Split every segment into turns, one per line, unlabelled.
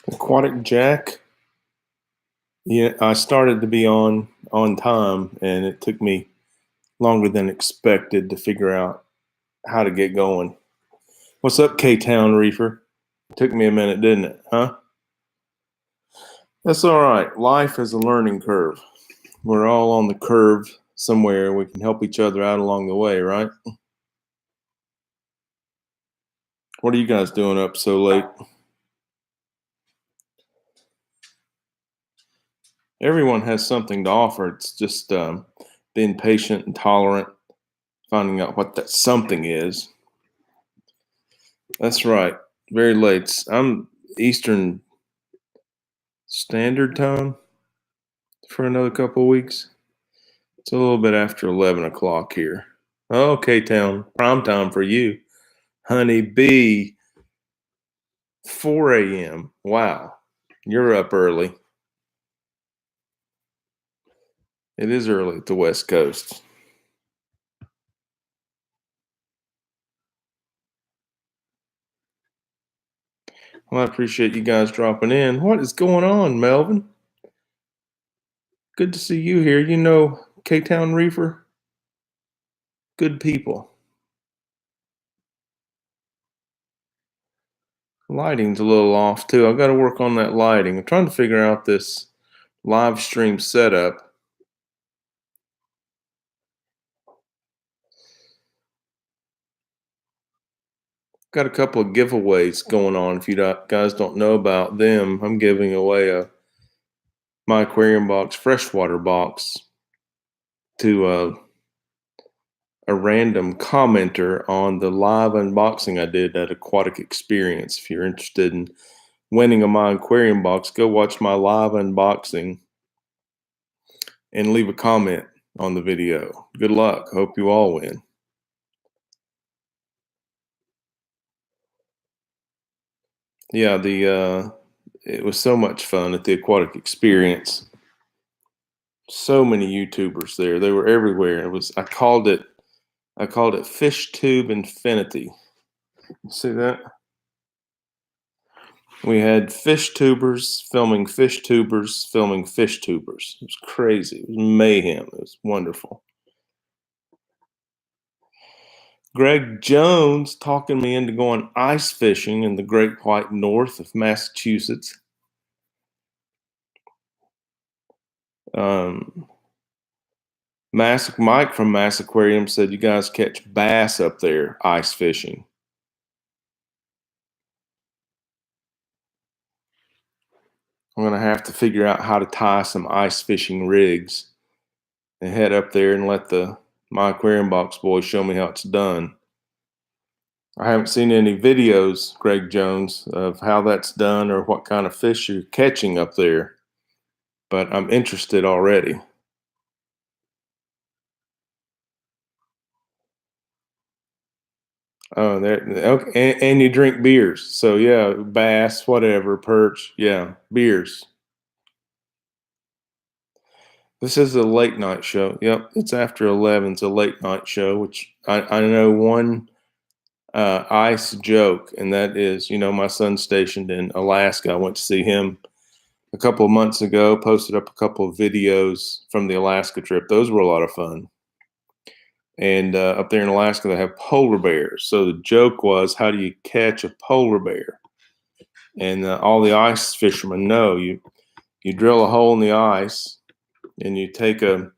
Aquatic Jack. Yeah, I started to be on time, and it took me longer than expected to figure out how to get going. What's up, K-Town Reefer? Took me a minute, didn't it? Huh? That's all right. Life is a learning curve. We're all on the curve somewhere. We can help each other out along the way, right? What are you guys doing up so late? Everyone has something to offer. It's just being patient and tolerant, finding out what that something is. That's right. Very late. I'm Eastern Standard Time for another couple of weeks. It's a little bit after 11 o'clock here. Okay, town. Prime time for you. Honey bee, 4 a.m. Wow. You're up early. It is early at the West Coast. Well, I appreciate you guys dropping in. What is going on, Melvin? Good to see you here. You know K-Town Reefer? Good people. Lighting's a little off too. I've got to work on that lighting. I'm trying to figure out this live stream setup. Got a couple of giveaways going on. If you guys don't know about them, I'm giving away a My Aquarium Box freshwater box to a random commenter on the live unboxing I did at Aquatic Experience. If you're interested in winning a My Aquarium Box, go watch my live unboxing and leave a comment on the video. Good luck. Hope you all win. Yeah, it was so much fun at the Aquatic Experience. So many YouTubers there. They were everywhere. I called it Fish Tube Infinity. See that? We had fish tubers filming fish tubers filming fish tubers. It was crazy. It was mayhem. It was wonderful. Greg Jones talking me into going ice fishing in the Great White North of Massachusetts. Mike from Mass Aquarium said you guys catch bass up there ice fishing. I'm going to have to figure out how to tie some ice fishing rigs and head up there and let the My Aquarium Box boys show me how it's done. I haven't seen any videos, Greg Jones, of how that's done or what kind of fish you're catching up there, but I'm interested already. Oh, there. Okay, and you drink beers, so yeah, bass, whatever, perch, yeah, beers. This is a late night show. Yep, it's after 11. It's a late night show, which I know one ice joke, and that is, my son's stationed in Alaska. I went to see him a couple of months ago, posted up a couple of videos from the Alaska trip. Those were a lot of fun. And up there in Alaska, they have polar bears. So the joke was, how do you catch a polar bear? And all the ice fishermen know you drill a hole in the ice, and you take a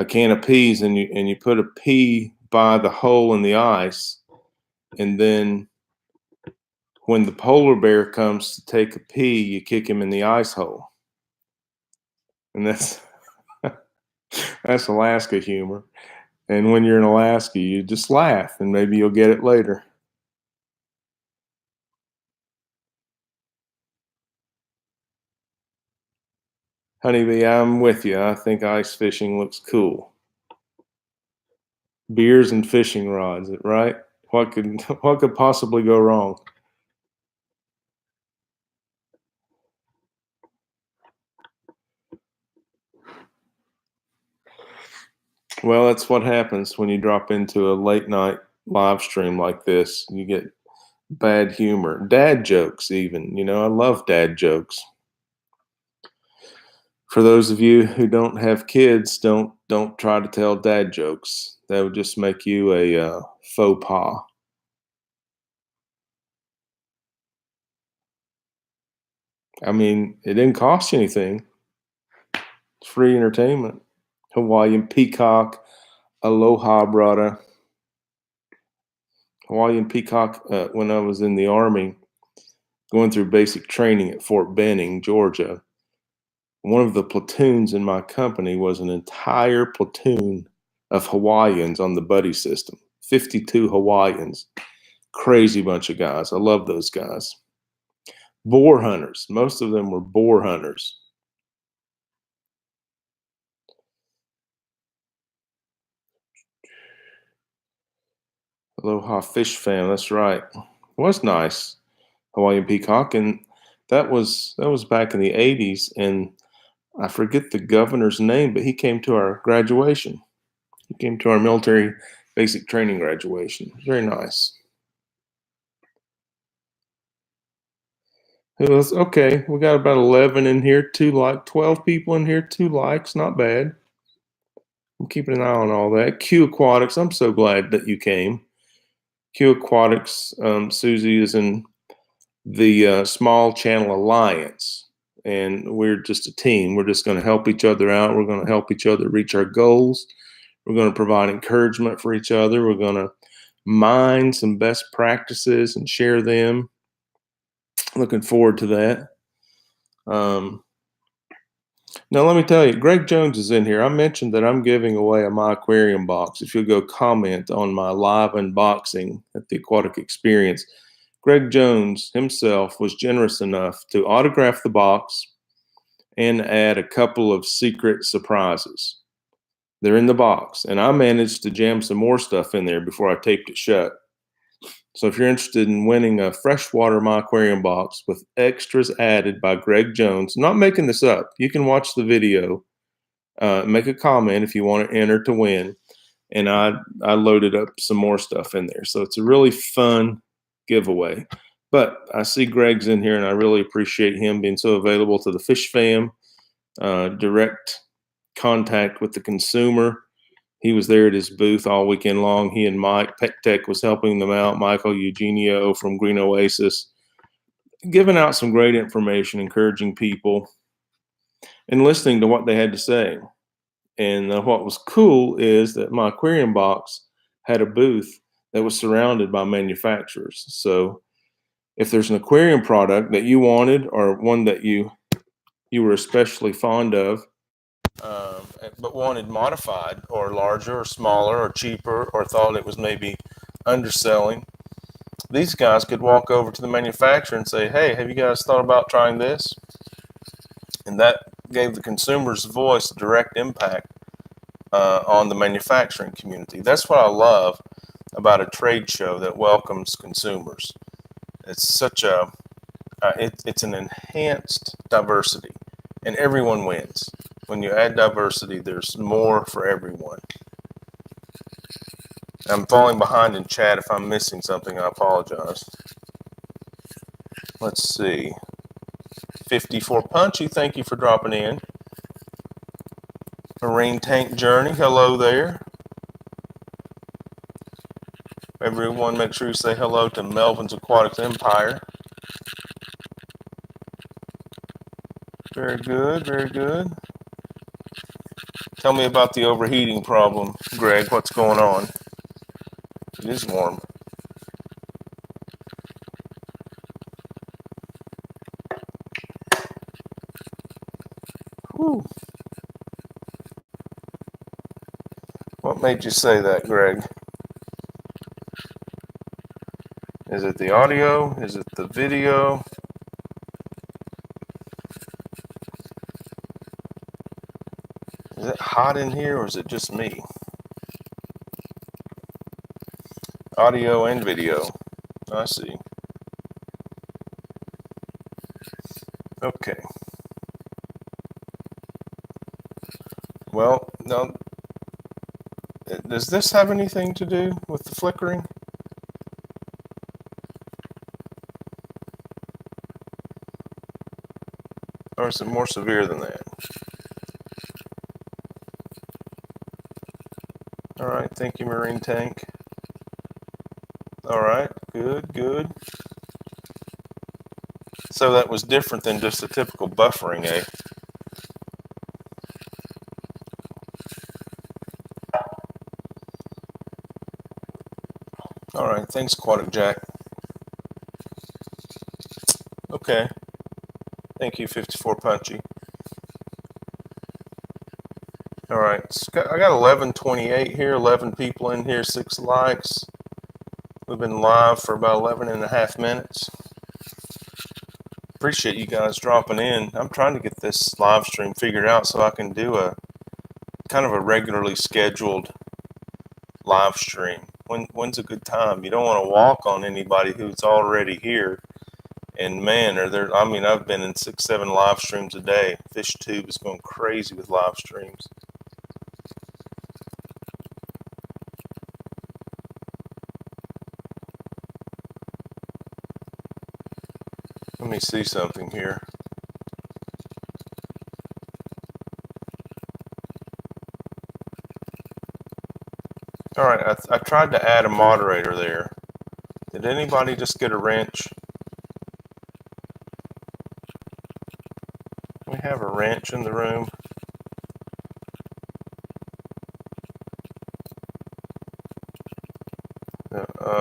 can of peas, and you put a pea by the hole in the ice, and then when the polar bear comes to take a pee, you kick him in the ice hole. And that's Alaska humor. And when you're in Alaska, you just laugh, and maybe you'll get it later. Honeybee, I'm with you. I think ice fishing looks cool. Beers and fishing rods, right? What could possibly go wrong? Well, that's what happens when you drop into a late night live stream like this. You get bad humor, dad jokes even. I love dad jokes. For those of you who don't have kids, don't try to tell dad jokes. That would just make you a faux pas. I mean, it didn't cost you anything. It's free entertainment. Hawaiian peacock, aloha, brother. Hawaiian peacock. When I was in the Army, going through basic training at Fort Benning, Georgia, one of the platoons in my company was an entire platoon of Hawaiians on the buddy system. 52 Hawaiians. Crazy bunch of guys. I love those guys. Boar hunters. Most of them were boar hunters. Aloha Fishfam. That's right. It was nice. Hawaiian peacock, and that was back in the 80s, and I forget the governor's name, but he came to our graduation. He came to our military basic training graduation. Very nice. It was okay. We got about 11 in here, 12 people in here, 2 likes, not bad. I'm keeping an eye on all that. Q Aquatics, I'm so glad that you came. Q Aquatics, Susie is in the Small Channel Alliance, and we're just a team. We're just going to help each other out. We're going to help each other reach our goals. We're going to provide encouragement for each other. We're going to mine some best practices and share them. Looking forward to that. Now, let me tell you, Greg Jones is in here. I mentioned that I'm giving away a My Aquarium box. If you'll go comment on my live unboxing at the Aquatic Experience, Greg Jones himself was generous enough to autograph the box and add a couple of secret surprises. They're in the box, and I managed to jam some more stuff in there before I taped it shut. So if you're interested in winning a freshwater My Aquarium box with extras added by Greg Jones, I'm not making this up. You can watch the video, make a comment if you want to enter to win. And I loaded up some more stuff in there. So it's a really fun giveaway. But I see Greg's in here, and I really appreciate him being so available to the Fishfam, direct contact with the consumer. He was there at his booth all weekend long. He and Mike Tech was helping them out. Michael Eugenio from Green Oasis, giving out some great information, encouraging people, and listening to what they had to say. And what was cool is that My Aquarium Box had a booth that was surrounded by manufacturers. So if there's an aquarium product that you wanted, or one that you were especially fond of, but wanted modified or larger or smaller or cheaper, or thought it was maybe underselling, these guys could walk over to the manufacturer and say, hey, have you guys thought about trying this? And that gave the consumer's voice a direct impact on the manufacturing community. That's what I love about a trade show that welcomes consumers. It's such a it's an enhanced diversity, and everyone wins. When you add diversity, there's more for everyone. I'm falling behind in chat. If I'm missing something, I apologize. Let's see. 54 Punchy, thank you for dropping in. Marine Tank Journey, hello there. Everyone, make sure you say hello to Melvin's Aquatics Empire. Very good, very good. Tell me about the overheating problem, Greg. What's going on? It is warm. Whew. What made you say that, Greg? Is it the audio? Is it the video? Is it hot in here, or is it just me? Audio and video. I see. Okay. Well, now, does this have anything to do with the flickering? Or is it more severe than that? All right, thank you, Marine Tank. All right, good, good. So that was different than just a typical buffering, eh? All right, thanks, Aquatic Jack. Okay, thank you, 54 Punchy. All right, I got 11:28 here, 11 people in here, 6 likes. We've been live for about 11 and a half minutes. Appreciate you guys dropping in. I'm trying to get this live stream figured out so I can do a kind of a regularly scheduled live stream. When's a good time? You don't want to walk on anybody who's already here. And man, I mean, I've been in 6, 7 live streams a day. FishTube is going crazy with live streams. Let me see something here. All right, I tried to add a moderator there. Did anybody just get a wrench? We have a wrench in the room.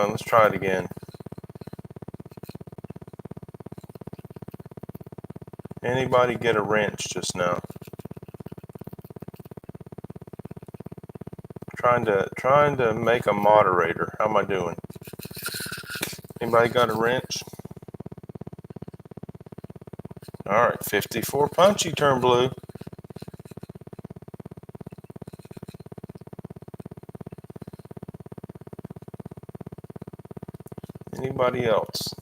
Let's try it again. Anybody get a wrench just now? Trying to make a moderator. How am I doing? Anybody got a wrench? All right, 54 Punchy turned blue. Anybody else?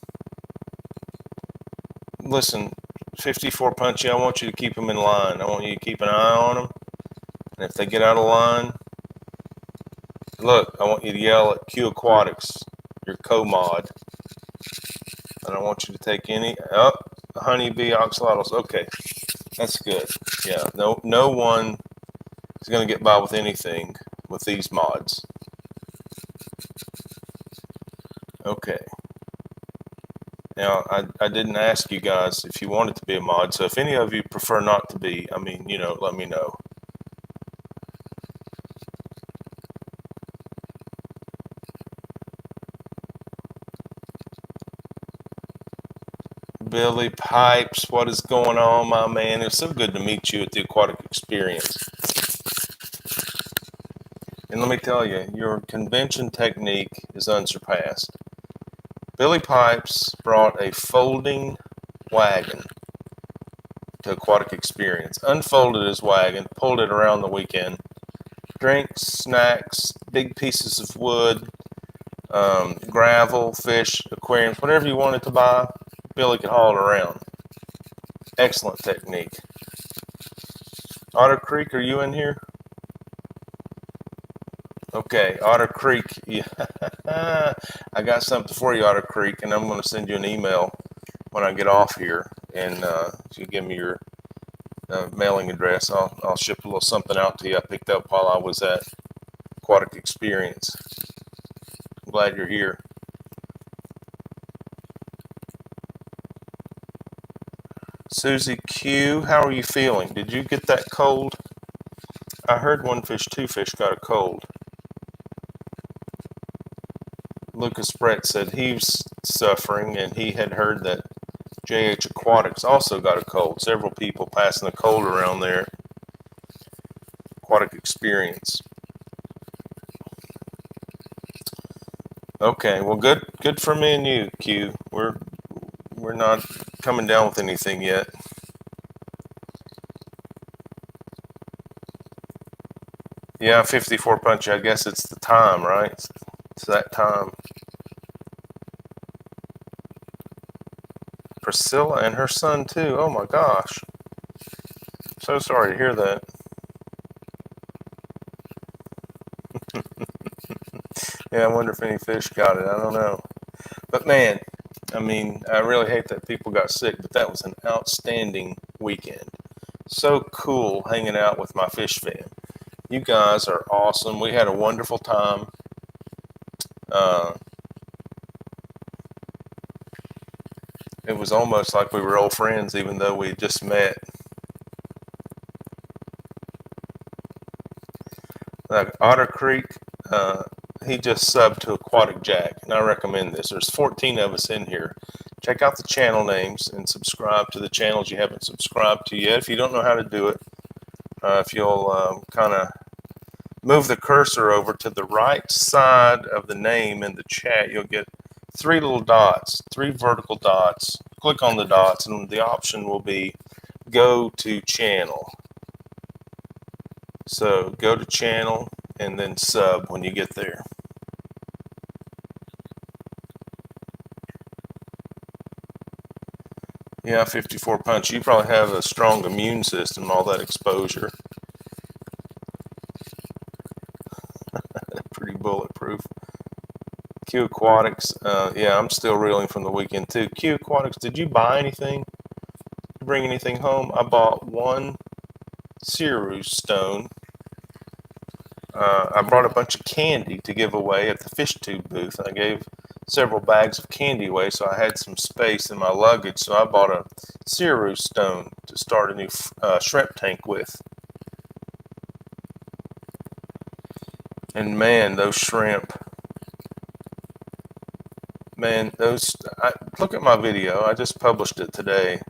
Listen, 54 Punchy, I want you to keep them in line. I want you to keep an eye on them. And if they get out of line, look, I want you to yell at Q Aquatics, your co-mod. I don't want you to take any, honeybee oxalotls. Okay, that's good. Yeah, no one is going to get by with anything with these mods. Okay. Now, I didn't ask you guys if you wanted to be a mod, so if any of you prefer not to be, I mean, you know, let me know. Billy Pipes, what is going on, my man? It's so good to meet you at the Aquatic Experience. And let me tell you, your convention technique is unsurpassed. Billy Pipes brought a folding wagon to Aquatic Experience, unfolded his wagon, pulled it around the weekend. Drinks, snacks, big pieces of wood, gravel, fish, aquariums, whatever you wanted to buy, Billy could haul it around. Excellent technique. Otter Creek, are you in here? Okay, Otter Creek. Yeah. I got something for you, Otter Creek, and I'm going to send you an email when I get off here. And if you give me your mailing address, I'll ship a little something out to you I picked up while I was at Aquatic Experience. I'm glad you're here. Susie Q, how are you feeling? Did you get that cold? I heard one fish, two fish got a cold. Lucas Brett said he was suffering, and he had heard that JH Aquatics also got a cold. Several people passing a cold around there. Aquatic Experience. Okay, well, good for me and you, Q. We're not coming down with anything yet. Yeah, 54 Punch. I guess it's the time, right? It's that time. Priscilla and her son too. Oh my gosh. So sorry to hear that. Yeah, I wonder if any fish got it. I don't know. But man, I mean, I really hate that people got sick, but that was an outstanding weekend. So cool hanging out with my fish fam. You guys are awesome. We had a wonderful time. It was almost like we were old friends, even though we just met. Otter Creek, he just subbed to Aquatic Jack, and I recommend this. There's 14 of us in here. Check out the channel names and subscribe to the channels you haven't subscribed to yet. If you don't know how to do it, if you'll kind of move the cursor over to the right side of the name in the chat, you'll get 3 little dots, 3 vertical dots. Click on the dots, and the option will be go to channel. So go to channel and then sub when you get there. Yeah, 54 punch. You probably have a strong immune system, all that exposure. Pretty bulletproof. Q Aquatics, yeah, I'm still reeling from the weekend too. Q Aquatics, did you buy anything? Bring anything home? I bought 1 Ceru stone. I brought a bunch of candy to give away at the fish tube booth. I gave several bags of candy away, so I had some space in my luggage. So I bought a Ceru stone to start a new shrimp tank with. And man, those shrimp. Man, look at my video. I just published it today.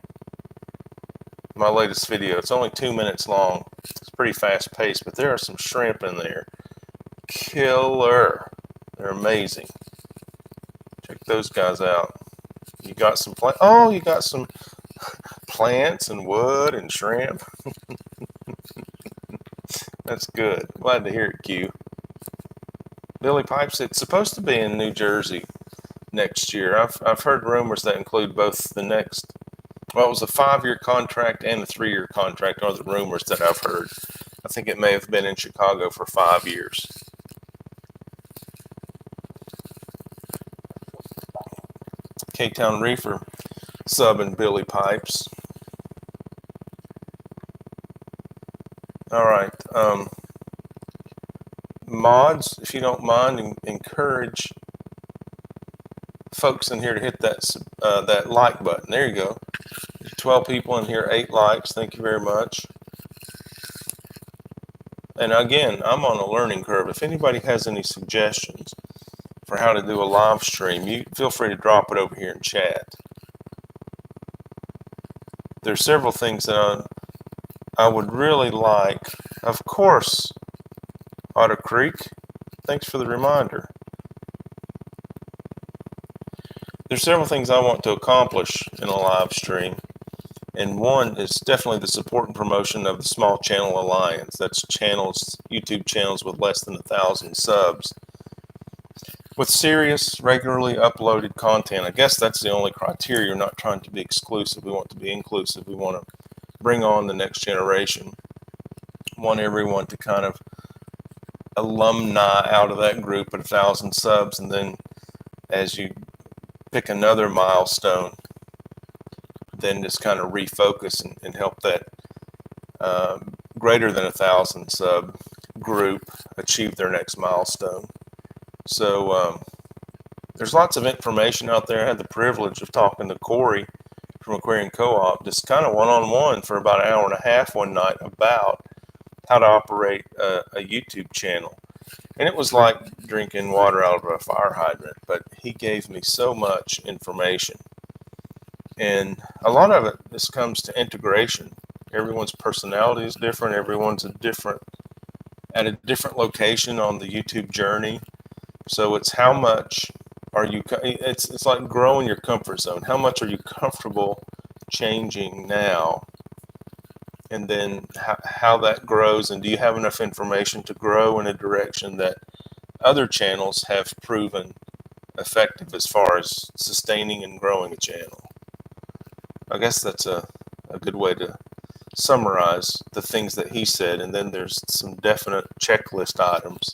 My latest video. It's only 2 minutes long. It's pretty fast paced, but there are some shrimp in there. Killer. They're amazing. Check those guys out. You got some you got some plants and wood and shrimp. That's good. Glad to hear it, Q. Billy Pipes, it's supposed to be in New Jersey next year. I've heard rumors that include both the next, well, it was a 5-year contract and a 3-year contract are the rumors that I've heard. I think it may have been in Chicago for 5 years. K-Town Reefer subbing Billy Pipes. All right. Mods, if you don't mind, encourage folks in here to hit that like button. There you go. 12 people in here, 8 likes. Thank you very much. And again, I'm on a learning curve. If anybody has any suggestions for how to do a live stream, you feel free to drop it over here in chat. There's several things that I would really like. Of course, Otter Creek, thanks for the reminder. There's several things I want to accomplish in a live stream, and one is definitely the support and promotion of the Small Channel Alliance. That's channels, YouTube channels with less than 1,000 subs, with serious, regularly uploaded content. I guess that's the only criteria. We're not trying to be exclusive. We want to be inclusive. We want to bring on the next generation. We want everyone to kind of alumni out of that group at 1,000 subs, and then as you pick another milestone, then just kind of refocus and help that greater than 1,000 sub group achieve their next milestone. So there's lots of information out there. I had the privilege of talking to Corey from Aquarium Co-op, just kind of one-on-one for about an hour and a half one night about how to operate a YouTube channel. And it was like drinking water out of a fire hydrant, but he gave me so much information. And a lot of it just comes to integration. Everyone's personality is different. Everyone's at a different location on the YouTube journey. So it's how much are you, it's like growing your comfort zone. How much are you comfortable changing now? And then how that grows, and do you have enough information to grow in a direction that other channels have proven effective as far as sustaining and growing a channel? I guess that's a good way to summarize the things that he said, and then there's some definite checklist items.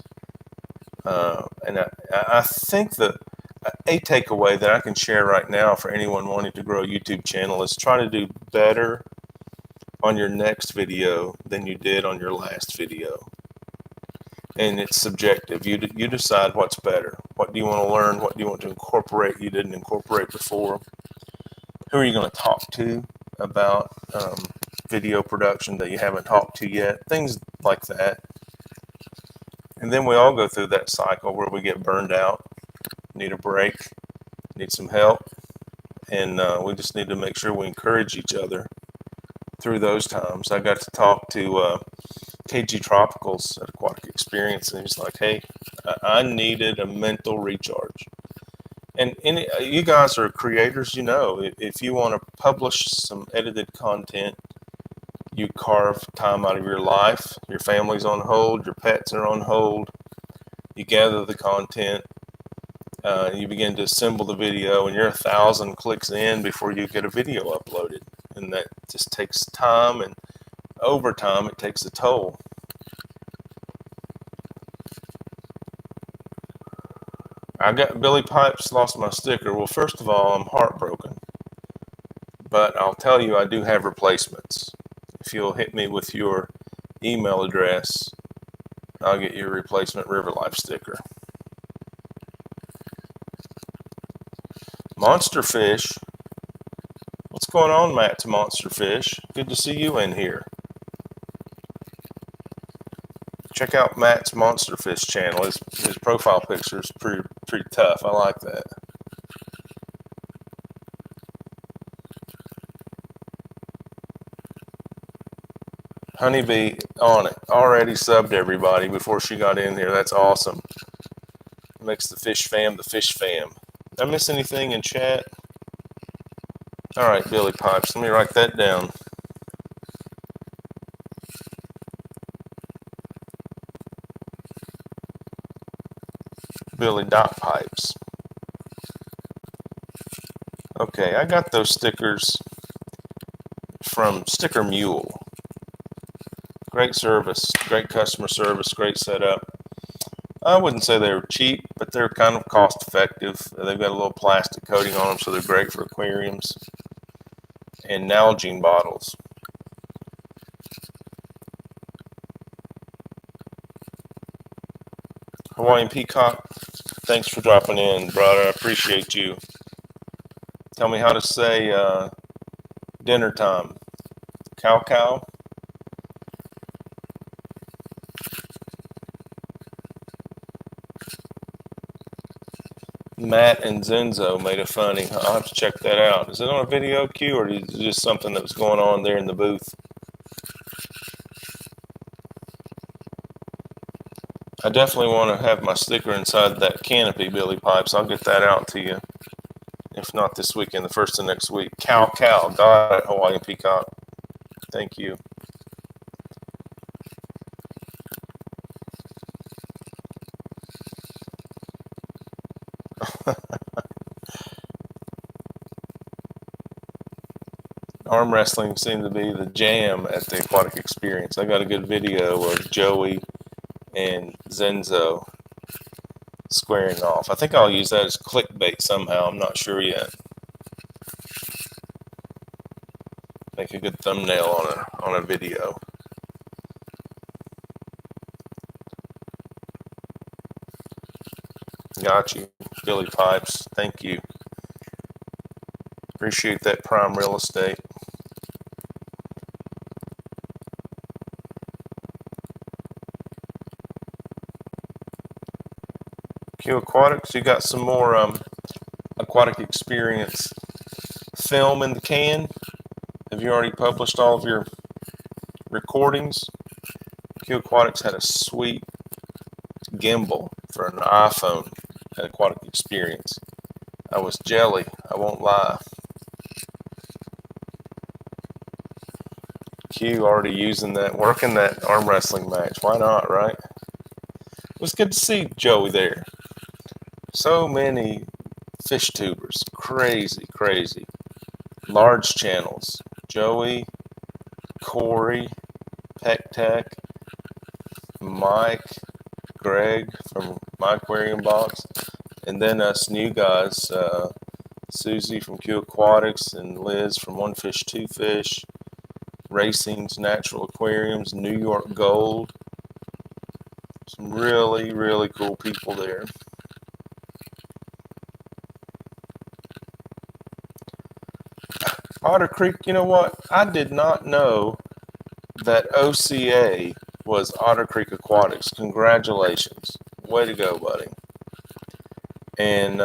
And I think that a takeaway that I can share right now for anyone wanting to grow a YouTube channel is try to do better on your next video than you did on your last video. And it's subjective. You decide what's better. What do you want to learn? What do you want to incorporate you didn't incorporate before? Who are you going to talk to about video production that you haven't talked to yet? Things like that. And then we all go through that cycle where we get burned out, need a break, need some help, and we just need to make sure we encourage each other through those times. I got to talk to KG Tropicals at Aquatic Experience, and he's like, hey, I needed a mental recharge. And you guys are creators, you know, if you want to publish some edited content, you carve time out of your life, your family's on hold, your pets are on hold, you gather the content, you begin to assemble the video, and you're 1,000 clicks in before you get a video uploaded. And that just takes time, and over time it takes a toll. I got Billy Pipes lost my sticker. Well, first of all, I'm heartbroken, but I'll tell you I do have replacements. If you'll hit me with your email address, I'll get you a replacement River Life sticker. Monster Fish. What's going on, Matt's Monster Fish? Good to see you in here. Check out Matt's Monster Fish channel. His profile picture is pretty tough. I like that. Honeybee on it. Already subbed everybody before she got in here. That's awesome. Makes the Fishfam the Fishfam. Did I miss anything in chat? All right, Billy Pipes. Let me write that down. Billy Dot Pipes. Okay, I got those stickers from Sticker Mule. Great service, great customer service, great setup. I wouldn't say they were cheap, but they're kind of cost effective. They've got a little plastic coating on them, so they're great for aquariums and Nalgene bottles. Hawaiian Peacock, thanks for dropping in, brother. I appreciate you. Tell me how to say dinner time. Cow cow. Matt and Zenzo made a funny. I'll have to check that out. Is it on a video queue, or is it just something that was going on there in the booth? I definitely want to have my sticker inside that canopy, Billy Pipes. I'll get that out to you. If not this weekend, the first of next week. Cow cow. Got it, Hawaiian Peacock. Thank you. Arm wrestling seemed to be the jam at the Aquatic Experience. I got a good video of Joey and Zenzo squaring off. I think I'll use that as clickbait somehow. I'm not sure yet. Make a good thumbnail on a video. Got you, Billy Pipes. Thank you. Appreciate that prime real estate. Q Aquatics, you got some more Aquatic Experience film in the can? Have you already published all of your recordings? Q Aquatics had a sweet gimbal for an iPhone at Aquatic Experience. I was jelly, I won't lie. Q already using that, working that arm wrestling match. Why not, right? It was good to see Joey there. So many fish tubers. Crazy, crazy. Large channels. Joey, Corey, Peck Tech, Mike, Greg from My Aquarium Box, and then us new guys, Susie from Q Aquatics and Liz from One Fish, Two Fish, Racing's Natural Aquariums, New York Gold. Some really, really cool people there. Otter Creek, you know what? I did not know that OCA was Otter Creek Aquatics. Congratulations. Way to go, buddy. And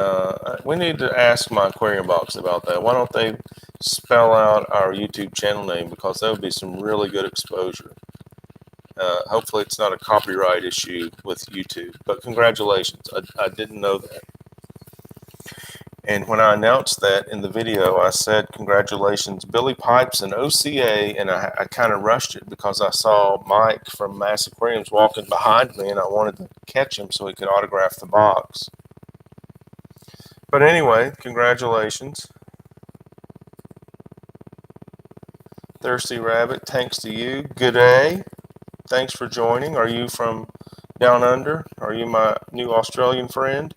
we need to ask My Aquarium Box about that. Why don't they spell out our YouTube channel name, because that would be some really good exposure. Hopefully it's not a copyright issue with YouTube, but congratulations. I didn't know that. And when I announced that in the video, I said, congratulations, Billy Pipes and OCA, and I kind of rushed it because I saw Mike from My Aquariums walking behind me, and I wanted to catch him so he could autograph the box. But anyway, congratulations. Thirsty Rabbit, thanks to you. Good day. Thanks for joining. Are you from down under? Are you my new Australian friend?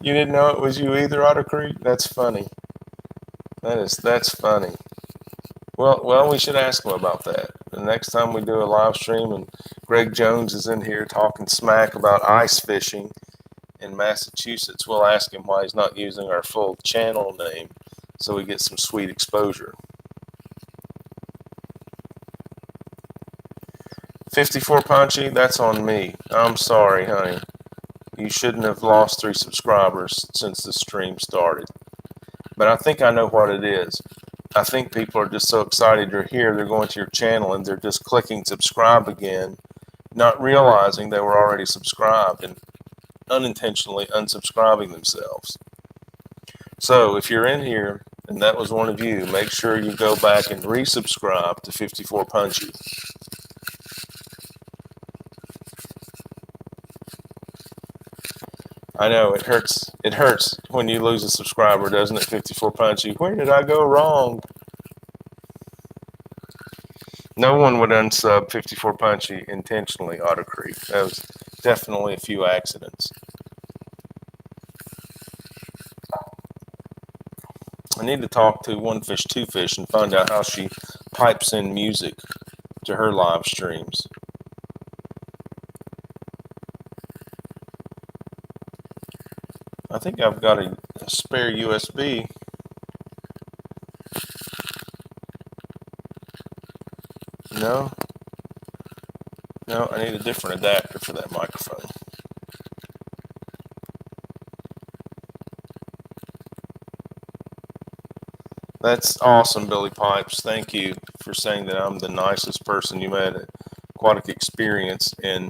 You didn't know it was you either, Otter Creek? That's funny. That's funny. Well, we should ask him about that. The next time we do a live stream and Greg Jones is in here talking smack about ice fishing in Massachusetts, we'll ask him why he's not using our full channel name so we get some sweet exposure. 54 Punchy, that's on me. I'm sorry, honey. You shouldn't have lost 3 subscribers since the stream started. But I think I know what it is. I think people are just so excited you're here, they're going to your channel and they're just clicking subscribe again, not realizing they were already subscribed and unintentionally unsubscribing themselves. So if you're in here and that was one of you, make sure you go back and resubscribe to 54 Punchy. I know it hurts when you lose a subscriber, doesn't it, 54 Punchy? Where did I go wrong? No one would unsub 54 Punchy intentionally, Otter Creek. That was definitely a few accidents. I need to talk to One Fish, Two Fish and find out how she pipes in music to her live streams. I think I've got a spare USB. No, I need a different adapter for that microphone. That's awesome, Billy Pipes. Thank you for saying that I'm the nicest person you met at Aquatic Experience. And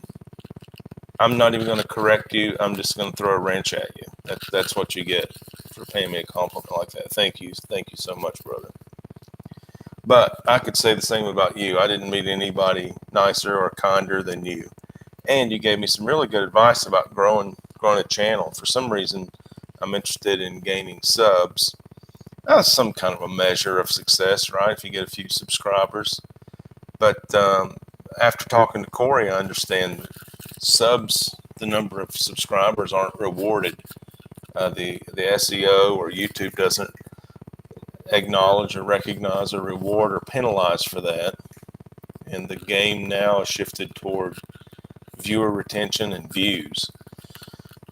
I'm not even going to correct you. I'm just going to throw a wrench at you. That's what you get for paying me a compliment like that. Thank you so much, brother. But I could say the same about you. I didn't meet anybody nicer or kinder than you. And you gave me some really good advice about growing a channel. For some reason, I'm interested in gaining subs. That's some kind of a measure of success, right? If you get a few subscribers. But after talking to Corey, I understand that subs, the number of subscribers, aren't rewarded. The SEO or YouTube doesn't acknowledge or recognize or reward or penalize for that. And the game now is shifted toward viewer retention and views.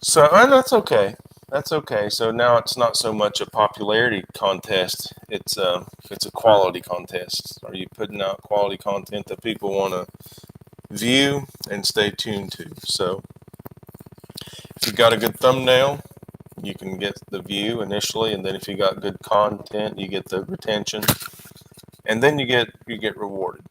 So that's okay. That's okay. So now it's not so much a popularity contest. It's a quality contest. Are you putting out quality content that people want to view and stay tuned to? So if you've got a good thumbnail, you can get the view initially, and then if you got good content, you get the retention, and then you get rewarded.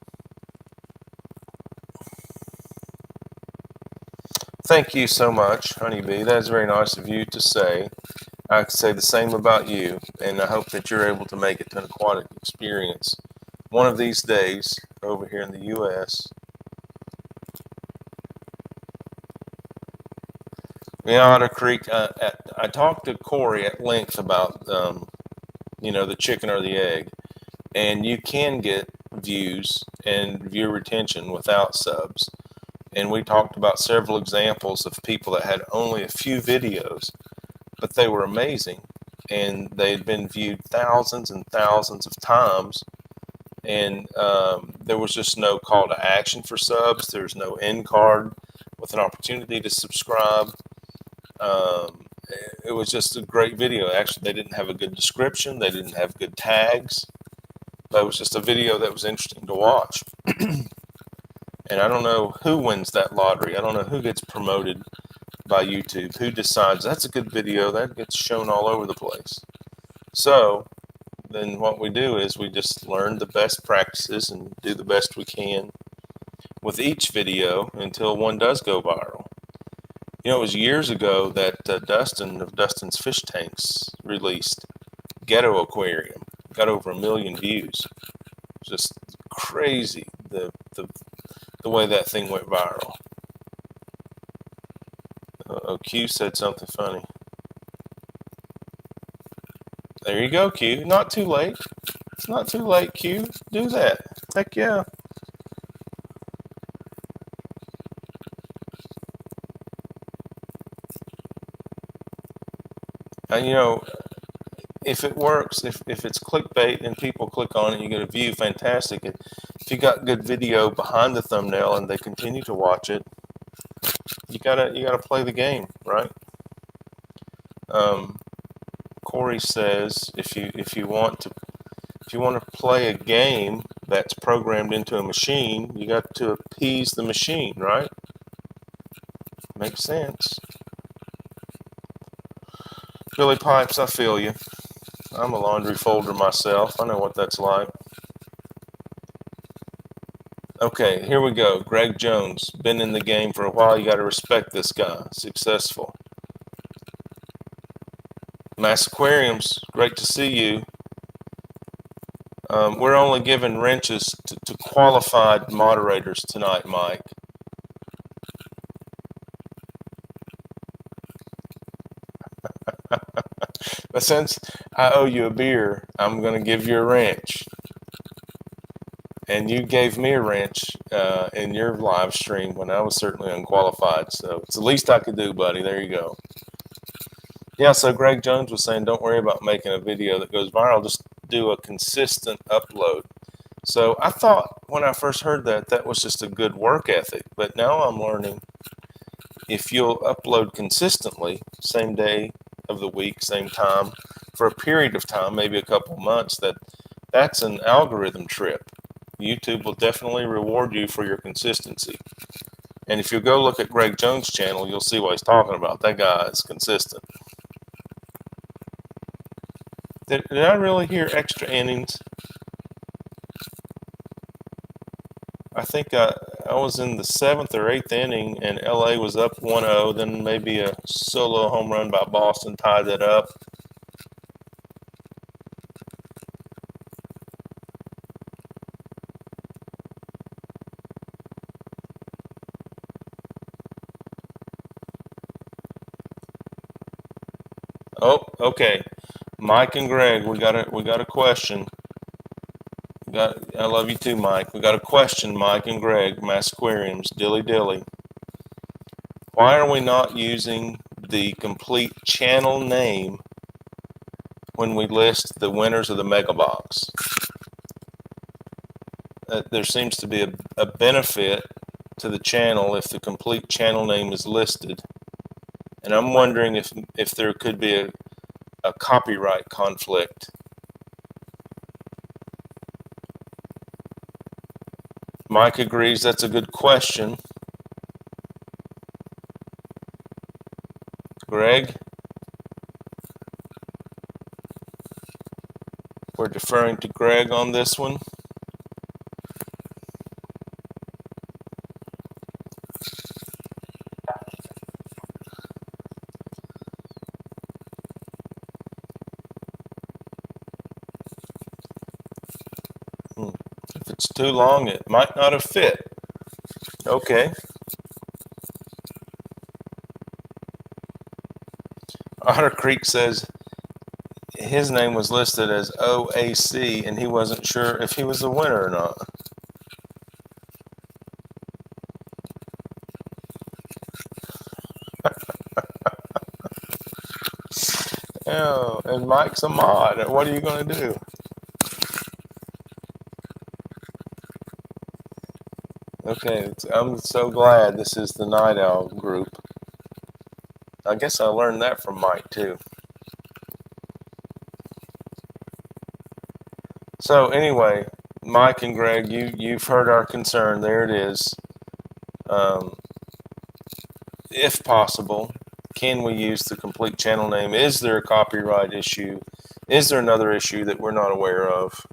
Thank you so much, Honeybee. That is very nice of you to say. I could say the same about you, and I hope that you're able to make it to an aquatic experience one of these days over here in the U.S. Yeah, Otter Creek. I talked to Corey at length about the chicken or the egg, and you can get views and viewer retention without subs. And we talked about several examples of people that had only a few videos but they were amazing, and they had been viewed thousands and thousands of times. And there was just no call to action for subs. There's no end card with an opportunity to subscribe. Um, it was just a great video. Actually, they didn't have a good description. They didn't have good tags. But it was just a video that was interesting to watch. And I don't know who wins that lottery. I don't know who gets promoted by YouTube. Who decides that's a good video that gets shown all over the place. So then what we do is we just learn the best practices and do the best we can with each video until one does go viral. You know, it was years ago that Dustin of Dustin's Fish Tanks released Ghetto Aquarium. Got over 1 million views. Just crazy the way that thing went viral. Q said something funny. There you go, Q. Not too late. It's not too late, Q. Do that. Heck yeah. And you know, if it works, if it's clickbait and people click on it, you get a view, fantastic. If you got good video behind the thumbnail and they continue to watch it, you gotta play the game, right? Corey says if you want to play a game that's programmed into a machine, you got to appease the machine, right? Makes sense. Billy Pipes, I feel you. I'm a laundry folder myself. I know what that's like. Okay, here we go. Greg Jones, been in the game for a while. You got to respect this guy. Successful. Mass Aquariums, great to see you. We're only giving wrenches to qualified moderators tonight, Mike. But since I owe you a beer, I'm going to give you a wrench. And you gave me a wrench in your live stream when I was certainly unqualified. So it's the least I could do, buddy. There you go. Yeah, so Greg Jones was saying don't worry about making a video that goes viral. Just do a consistent upload. So I thought when I first heard that was just a good work ethic. But now I'm learning if you'll upload consistently, same day of the week, same time, for a period of time, maybe a couple months, that's an algorithm trip. YouTube will definitely reward you for your consistency. And if you go look at Greg Jones' channel, you'll see what he's talking about. That guy is consistent. Did I really hear extra innings? I think I was in the 7th or 8th inning, and LA was up 1-0. Then maybe a solo home run by Boston tied that up. Oh, okay. Mike and Greg, we got a question. I love you too, Mike. We got a question, Mike and Greg, Mass Aquariums, Dilly Dilly. Why are we not using the complete channel name when we list the winners of the Mega Box? There seems to be a benefit to the channel if the complete channel name is listed. And I'm wondering if there could be a copyright conflict. Mike agrees that's a good question. Greg? We're deferring to Greg on this one. If it's too long, it might not have fit. Okay. Otter Creek says his name was listed as OAC and he wasn't sure if he was the winner or not. Yeah, and Mike's a mod. What are you going to do? Okay, I'm so glad this is the Night Owl group. I guess I learned that from Mike too. So anyway, Mike and Greg, you've heard our concern. There it is. If possible, can we use the complete channel name? Is there a copyright issue? Is there another issue that we're not aware of?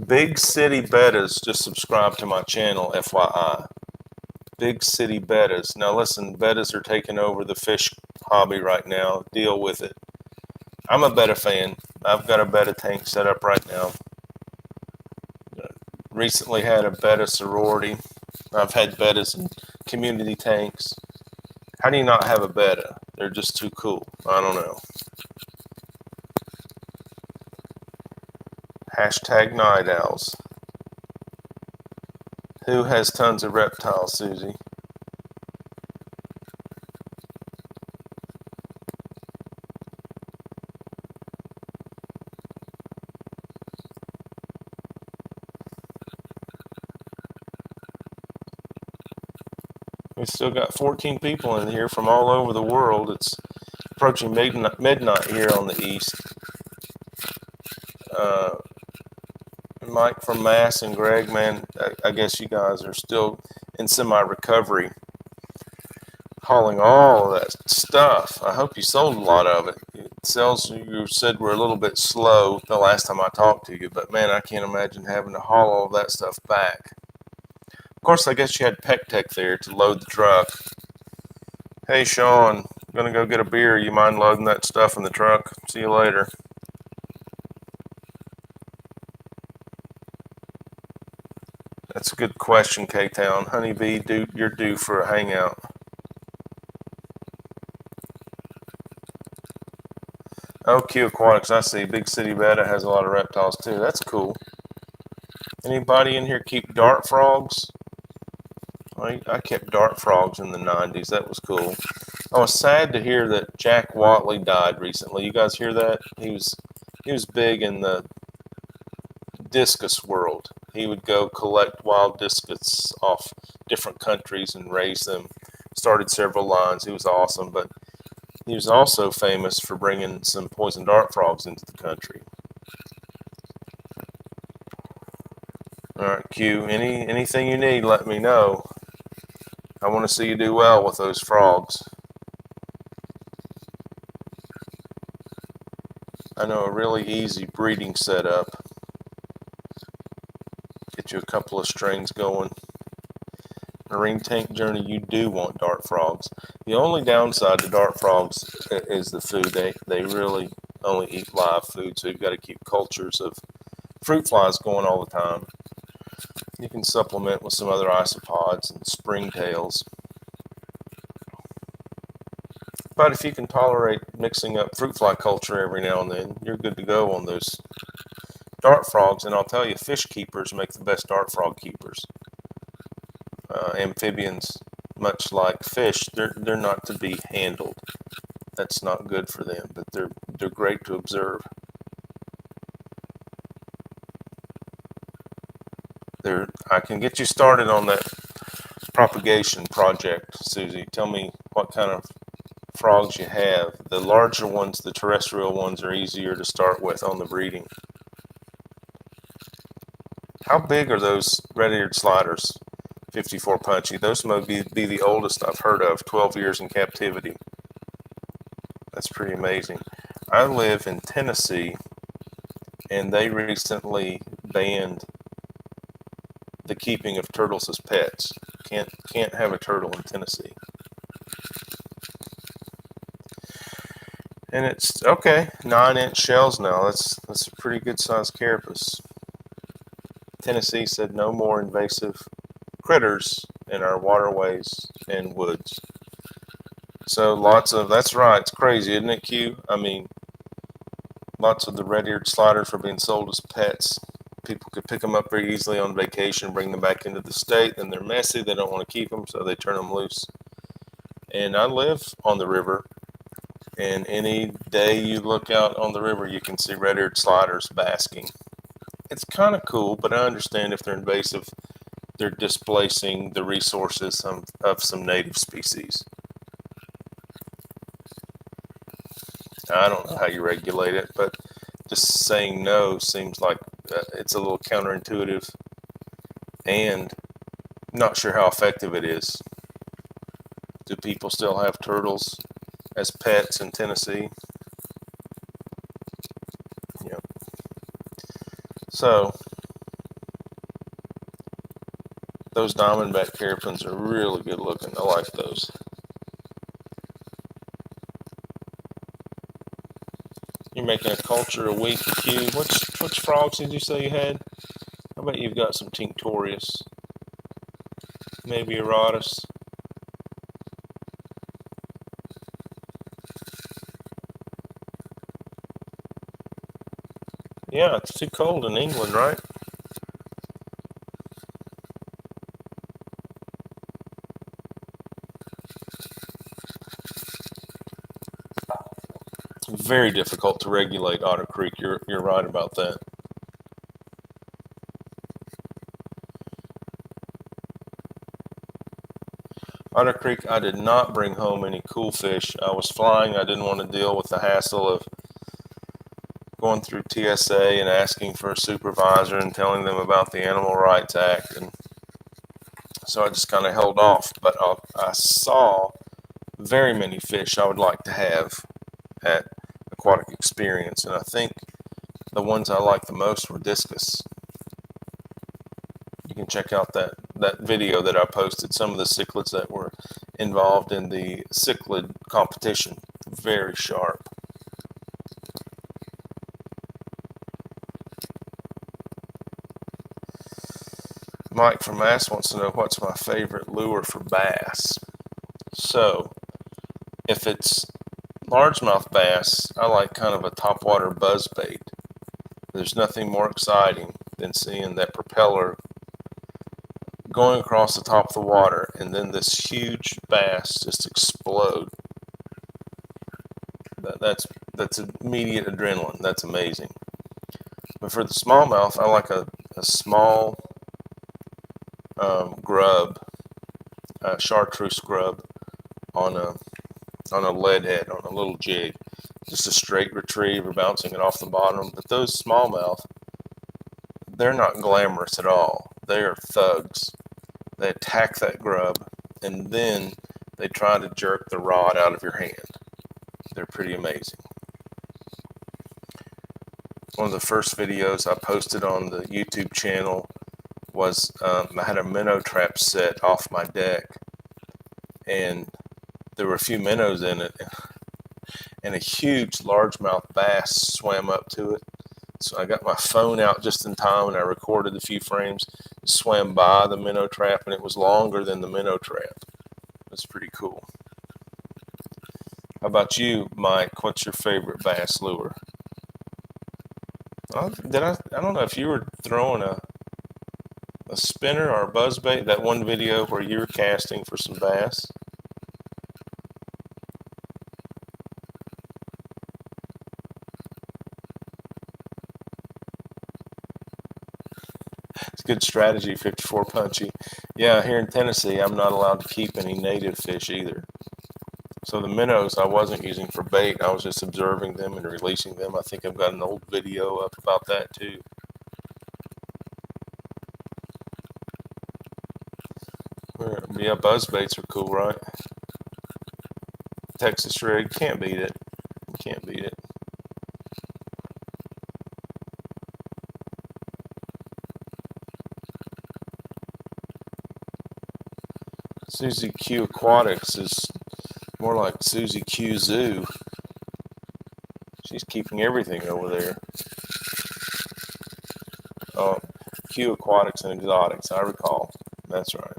Big City Betas just subscribed to my channel, FYI. Big City Betas. Now listen, betas are taking over the fish hobby right now. Deal with it. I'm a betta fan. I've got a betta tank set up right now. Recently had a betta sorority. I've had bettas in community tanks. How do you not have a betta? They're just too cool. I don't know. Hashtag night owls. Who has tons of reptiles, Susie? We still got 14 people in here from all over the world. It's approaching midnight here on the east. Mike from Mass and Greg, man, I guess you guys are still in semi-recovery, hauling all of that stuff. I hope you sold a lot of it. Sales, you said, were a little bit slow the last time I talked to you, but man, I can't imagine having to haul all of that stuff back. Of course, I guess you had Pec Tech there to load the truck. Hey, Sean, I'm gonna go get a beer. You mind loading that stuff in the truck? See you later. That's a good question, K-Town. Honeybee, you're due for a hangout. Oh, Q Aquatics, I see. Big City Betta has a lot of reptiles too. That's cool. Anybody in here keep dart frogs? I kept dart frogs in the 90s. That was cool. I was sad to hear that Jack Watley died recently. You guys hear that? He was big in the discus world. He would go collect wild discus off different countries and raise them. Started several lines. He was awesome, but he was also famous for bringing some poison dart frogs into the country. All right, Q. Anything you need, let me know. I want to see you do well with those frogs. I know a really easy breeding setup. Get you a couple of strings going. Marine tank journey, you do want dart frogs. The only downside to dart frogs is the food. They really only eat live food, so you've got to keep cultures of fruit flies going all the time. You can supplement with some other isopods and springtails. But if you can tolerate mixing up fruit fly culture every now and then, you're good to go on those dart frogs. And I'll tell you, fish keepers make the best dart frog keepers. Amphibians, much like fish, they're not to be handled. That's not good for them, but they're great to observe. I can get you started on that propagation project, Susie. Tell me what kind of frogs you have. The larger ones, the terrestrial ones, are easier to start with on the breeding. How big are those red-eared sliders? 54 punchy. Those might be the oldest I've heard of. 12 years in captivity. That's pretty amazing. I live in Tennessee, and they recently banned the keeping of turtles as pets. Can't have a turtle in Tennessee. And it's okay, 9-inch shells now. That's a pretty good sized carapace. Tennessee said no more invasive critters in our waterways and woods. So that's right, it's crazy, isn't it, Q? I mean, lots of the red-eared sliders were being sold as pets. People could pick them up very easily on vacation, bring them back into the state, then they're messy, they don't want to keep them, so they turn them loose. And I live on the river, and any day you look out on the river, you can see red-eared sliders basking. It's kind of cool, but I understand if they're invasive, they're displacing the resources of some native species. I don't know how you regulate it, but just saying no seems like it's a little counterintuitive, and not sure how effective it is. Do people still have turtles as pets in Tennessee? Yeah. So those diamondback terrapins are really good looking. I like those. You're making a culture a week, Q. Which frogs did you say you had? I bet you've got some Tinctorius. Maybe Erotus. Yeah, it's too cold in England, right? Very difficult to regulate Otter Creek. You're right about that. Otter Creek, I did not bring home any cool fish. I was flying. I didn't want to deal with the hassle of going through TSA and asking for a supervisor and telling them about the Animal Rights Act, and so I just kind of held off. But I saw very many fish I would like to have at Aquatic Experience, and I think the ones I liked the most were discus. You can check out that video that I posted, some of the cichlids that were involved in the cichlid competition. Very sharp. Mike from Mass wants to know what's my favorite lure for bass. So, if it's largemouth bass, I like kind of a topwater buzzbait. There's nothing more exciting than seeing that propeller going across the top of the water and then this huge bass just explode. That's immediate adrenaline. That's amazing. But for the smallmouth, I like a small grub, a chartreuse grub on a lead head, on a little jig. Just a straight retriever bouncing it off the bottom. But those smallmouth, they're not glamorous at all. They are thugs. They attack that grub, and then they try to jerk the rod out of your hand. They're pretty amazing. One of the first videos I posted on the YouTube channel was I had a minnow trap set off my deck, and there were a few minnows in it, and a huge largemouth bass swam up to it. So I got my phone out just in time, and I recorded a few frames. It swam by the minnow trap, and it was longer than the minnow trap. That's pretty cool. How about you, Mike? What's your favorite bass lure? I don't know if you were throwing a spinner or a buzzbait, that one video where you were casting for some bass. It's a good strategy, 54 Punchy. Yeah, here in Tennessee, I'm not allowed to keep any native fish either. So the minnows I wasn't using for bait. I was just observing them and releasing them. I think I've got an old video up about that too. Yeah, buzzbaits are cool, right? Texas rig, can't beat it. Can't beat it. Susie Q Aquatics is more like Susie Q Zoo. She's keeping everything over there. Oh, Q Aquatics and Exotics, I recall. That's right.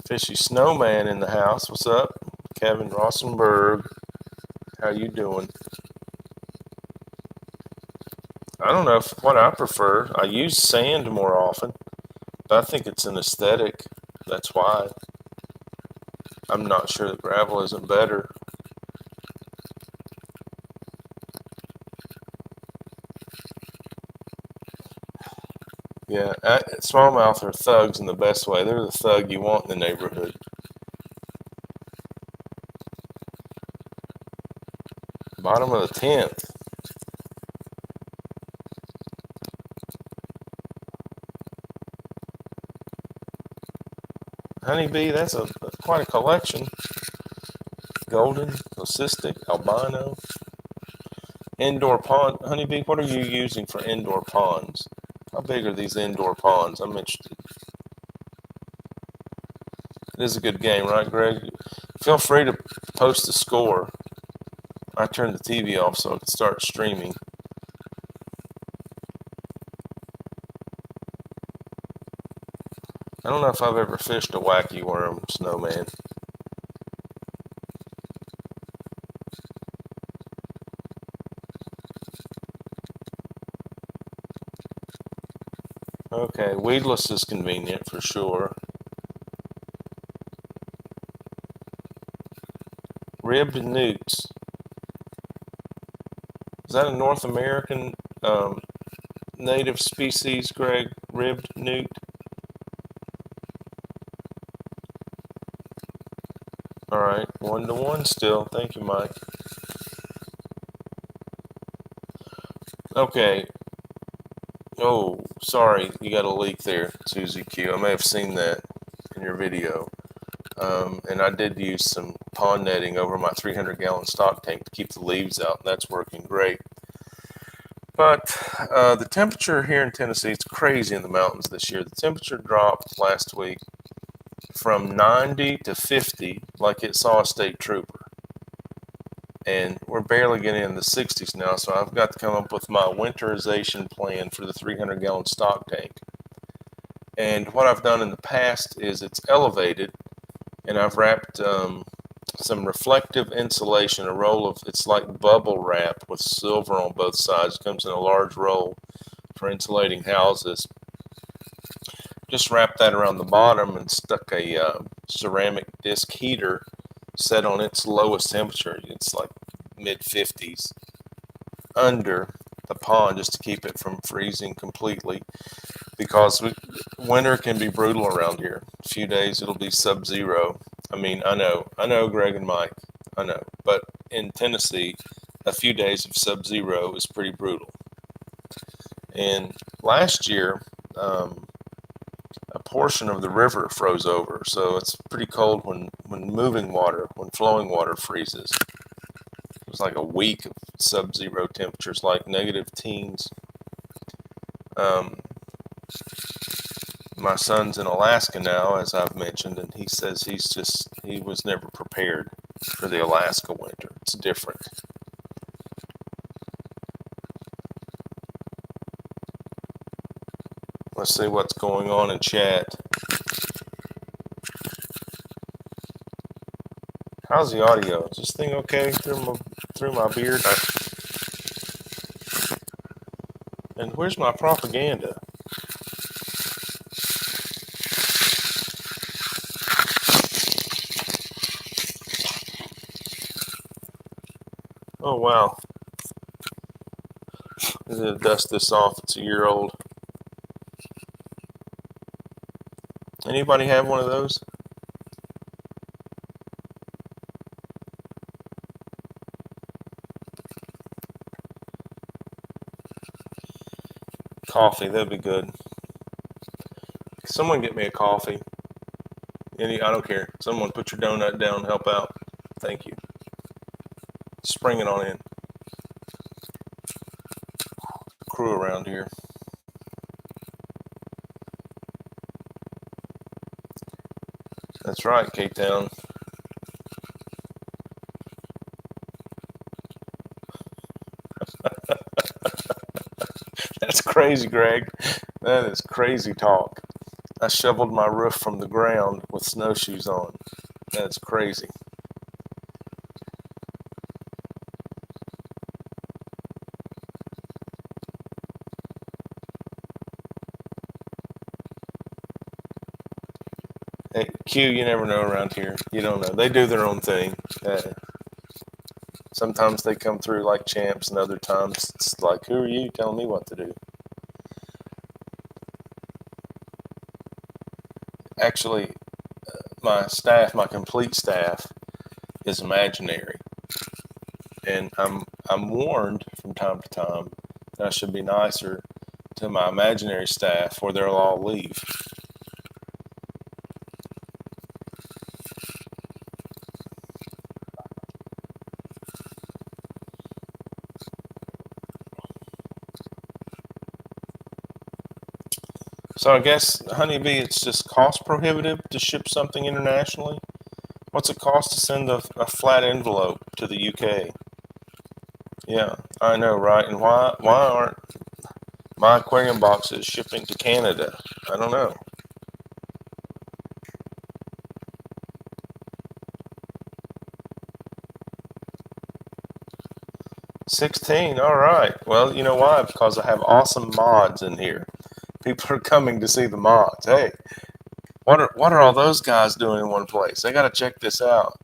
Fishy Snowman in the house. What's up? Kevin Rossenberg. How you doing? I don't know what I prefer. I use sand more often, but I think it's an aesthetic. That's why. I'm not sure that gravel isn't better. Yeah, smallmouth are thugs in the best way. They're the thug you want in the neighborhood. Bottom of the 10th. Honeybee, that's quite a collection. Golden, leucistic, albino. Indoor pond. Honeybee, what are you using for indoor ponds? How big are these indoor ponds? I'm interested. It is a good game, right, Greg? Feel free to post the score. I turned the TV off so I could start streaming. I don't know if I've ever fished a wacky worm snowman. Okay, weedless is convenient for sure. Ribbed newts. Is that a North American native species, Greg? Ribbed newt? All right, 1-1 still. Thank you, Mike. Okay. Oh, sorry, you got a leak there, Susie Q. I may have seen that in your video. And I did use some pond netting over my 300-gallon stock tank to keep the leaves out, and that's working great. But the temperature here in Tennessee, it's crazy in the mountains this year. The temperature dropped last week from 90 to 50 like it saw a state trooper. And we're barely getting in the 60s now, so I've got to come up with my winterization plan for the 300-gallon stock tank. And what I've done in the past is it's elevated, and I've wrapped some reflective insulation, a roll of, it's like bubble wrap with silver on both sides. It comes in a large roll for insulating houses. Just wrapped that around the bottom and stuck a ceramic disc heater set on its lowest temperature. It's like mid-50s under the pond just to keep it from freezing completely, because winter can be brutal around here. A few days it'll be sub-zero. I mean, I know, Greg and Mike, I know, but in Tennessee, a few days of sub-zero is pretty brutal. And last year, a portion of the river froze over, so it's pretty cold when moving water, when flowing water freezes. It was like a week of sub-zero temperatures, like negative teens. My son's in Alaska now, as I've mentioned, and he says he was never prepared for the Alaska winter. It's different. Let's see what's going on in chat. How's the audio? Is this thing okay through my beard? And where's my propaganda? Oh wow. I'm gonna dust this off. It's a year old. Anybody have one of those? Coffee, that'd be good. Someone get me a coffee. I don't care. Someone put your donut down and help out. Thank you. Spring it on in. Crew around here. That's right, K-Town. That's crazy, Greg. That is crazy talk. I shoveled my roof from the ground with snowshoes on. That's crazy. Hey, Q, you never know around here. You don't know. They do their own thing. Sometimes they come through like champs, and other times it's like, who are you telling me what to do? Actually, my staff, my complete staff, is imaginary, and I'm warned from time to time that I should be nicer to my imaginary staff, or they'll all leave. So I guess, honeybee, it's just cost prohibitive to ship something internationally. What's it cost to send a flat envelope to the UK? Yeah, I know, right? And why aren't my aquarium boxes shipping to Canada? I don't know. 16. All right. Well, you know why? Because I have awesome mods in here. People are coming to see the mods. Hey, what are all those guys doing in one place? They got to check this out.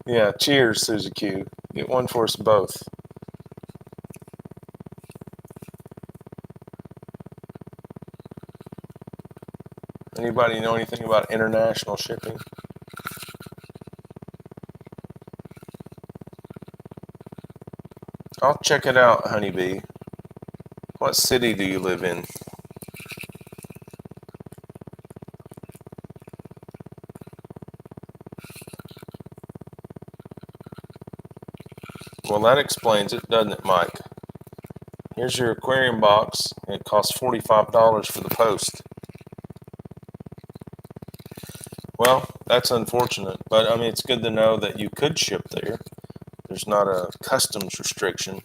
Yeah, cheers, Suzy Q. Get one for us both. Anybody know anything about international shipping? I'll check it out, honeybee. What city do you live in? Well, that explains it, doesn't it, Mike? Here's your aquarium box. It costs $45 for the post. Well, that's unfortunate, but I mean, it's good to know that you could ship there. There's not a customs restriction.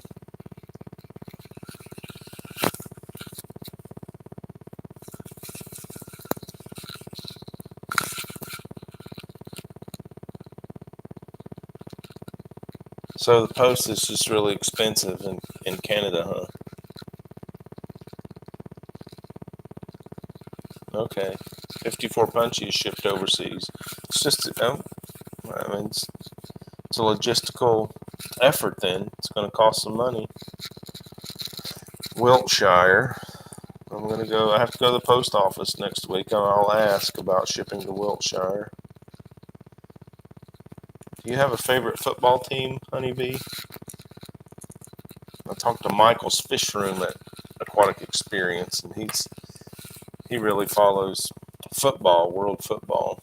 So the post is just really expensive in Canada, huh? Okay. 54 punchies shipped overseas. It's just, I mean, it's a logistical effort then. It's going to cost some money. Wiltshire. I have to go to the post office next week and I'll ask about shipping to Wiltshire. Do you have a favorite football team, honeybee? I talked to Michael's Fish Room at Aquatic Experience, and he really follows football, world football.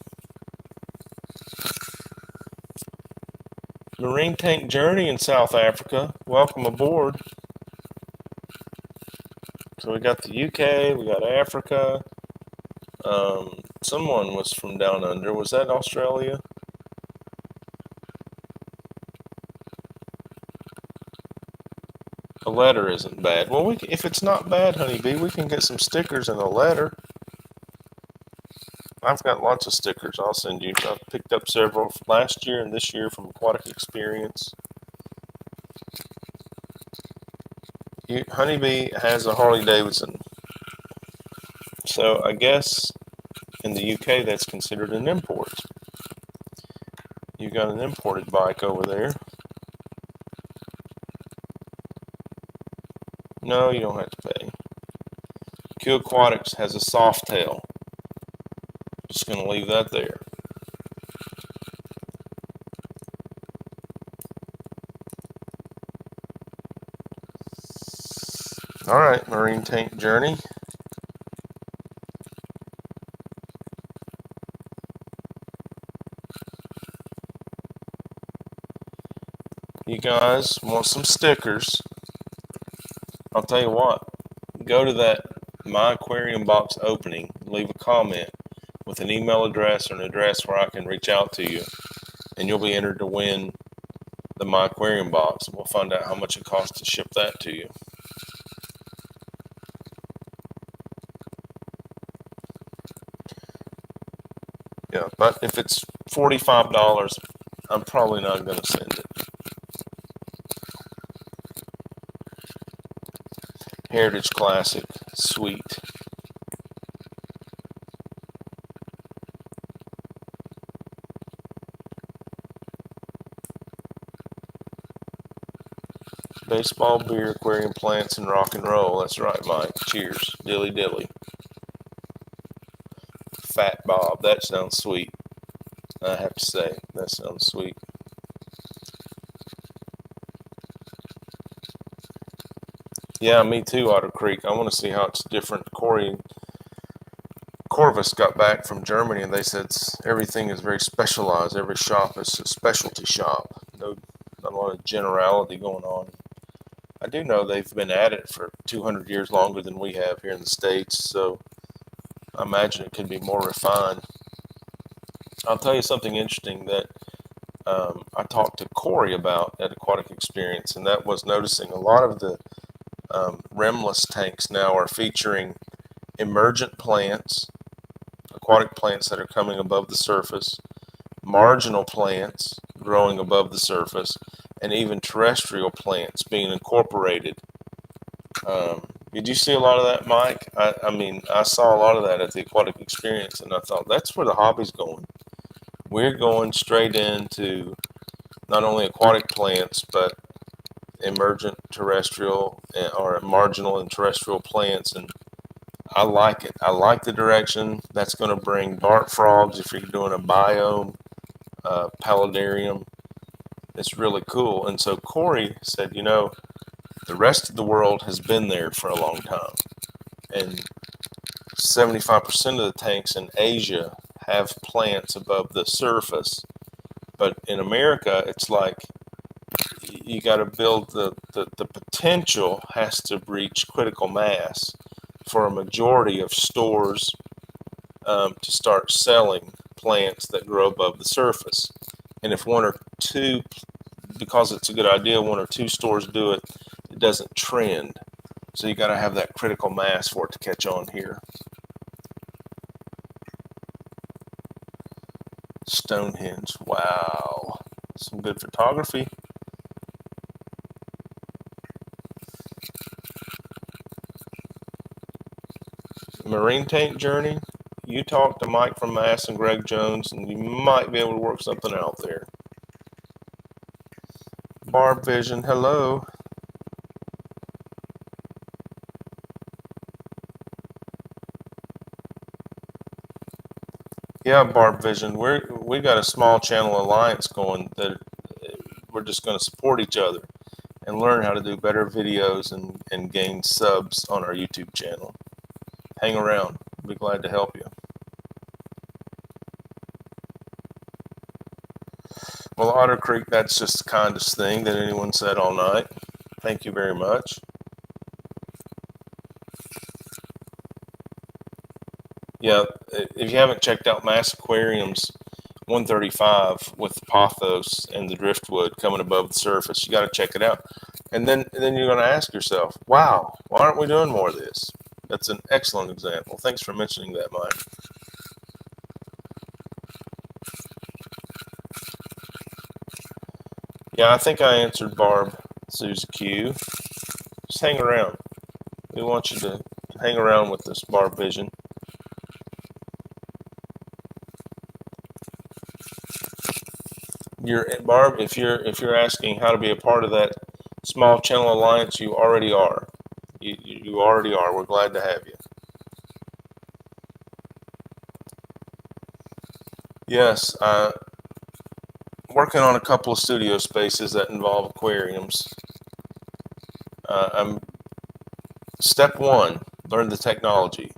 Marine Tank Journey in South Africa. Welcome aboard. So we got the UK, we got Africa. Someone was from down under. Was that Australia? A letter isn't bad. Well, if it's not bad, honeybee, we can get some stickers and a letter. I've got lots of stickers I'll send you. I've picked up several last year and this year from Aquatic Experience. Honeybee has a Harley Davidson. So I guess in the UK that's considered an import. You got an imported bike over there. No, you don't have to pay. Q Aquatics has a soft tail. Just going to leave that there. All right, Marine Tank Journey. You guys want some stickers? I'll tell you what. Go to that My Aquarium Box opening, leave a comment with an email address or an address where I can reach out to you, and you'll be entered to win the My Aquarium Box. We'll find out how much it costs to ship that to you. Yeah, but if it's $45, I'm probably not going to send it. Heritage Classic, sweet. Baseball, beer, aquarium plants, and rock and roll. That's right, Mike. Cheers. Dilly dilly. Fat Bob. That sounds sweet. I have to say, that sounds sweet. Yeah, me too, Otter Creek. I want to see how it's different. Corvus got back from Germany, and they said everything is very specialized. Every shop is a specialty shop. No, not a lot of generality going on. I do know they've been at it for 200 years longer than we have here in the States, so I imagine it could be more refined. I'll tell you something interesting that I talked to Corey about at Aquatic Experience, and that was noticing a lot of the rimless tanks now are featuring emergent plants, aquatic plants that are coming above the surface, marginal plants growing above the surface, and even terrestrial plants being incorporated. Did you see a lot of that, Mike? I mean, I saw a lot of that at the Aquatic Experience, and I thought that's where the hobby's going. We're going straight into not only aquatic plants, but emergent terrestrial or marginal and terrestrial plants, and I like it. I like the direction that's going to bring dart frogs if you're doing a biome, paludarium. It's really cool. And so Corey said, you know, the rest of the world has been there for a long time, and 75% of the tanks in Asia have plants above the surface, but in America it's like you got to build the potential has to reach critical mass for a majority of stores to start selling plants that grow above the surface. And if one or two, because it's a good idea, one or two stores do it, it doesn't trend. So you got to have that critical mass for it to catch on here. Stonehenge, wow, some good photography. Marine tank journey, you talk to Mike from Mass and Greg Jones, and you might be able to work something out there. Barb Vision, hello. Yeah, Barb Vision, we got a small channel alliance going that we're just going to support each other and learn how to do better videos and gain subs on our YouTube channel. Hang around. I'll be glad to help you. Well, Otter Creek, that's just the kindest thing that anyone said all night. Thank you very much. Yeah, if you haven't checked out Mass Aquariums 135 with the pothos and the driftwood coming above the surface, you got to check it out. And then you're going to ask yourself, wow, why aren't we doing more of this? That's an excellent example. Thanks for mentioning that, Mike. Yeah, I think I answered Barb Susie Q. Just hang around. We want you to hang around with this Barb Vision. Barb, if you're asking how to be a part of that small channel alliance, you already are. You already are. We're glad to have you. Yes, working on a couple of studio spaces that involve aquariums. Step 1, learn the technology.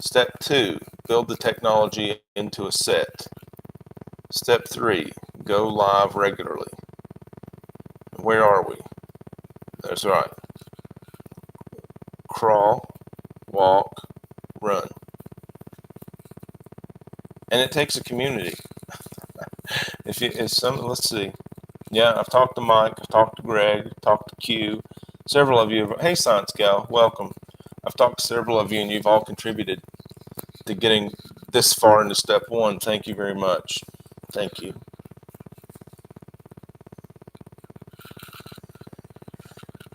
Step 2, build the technology into a set. Step 3, go live regularly. Where are we? That's right. Crawl, walk, run. And it takes a community. Let's see. Yeah, I've talked to Mike, I've talked to Greg, I've talked to Q. Several of you, hey Science Gal, welcome. I've talked to several of you and you've all contributed to getting this far into step 1. Thank you very much. Thank you.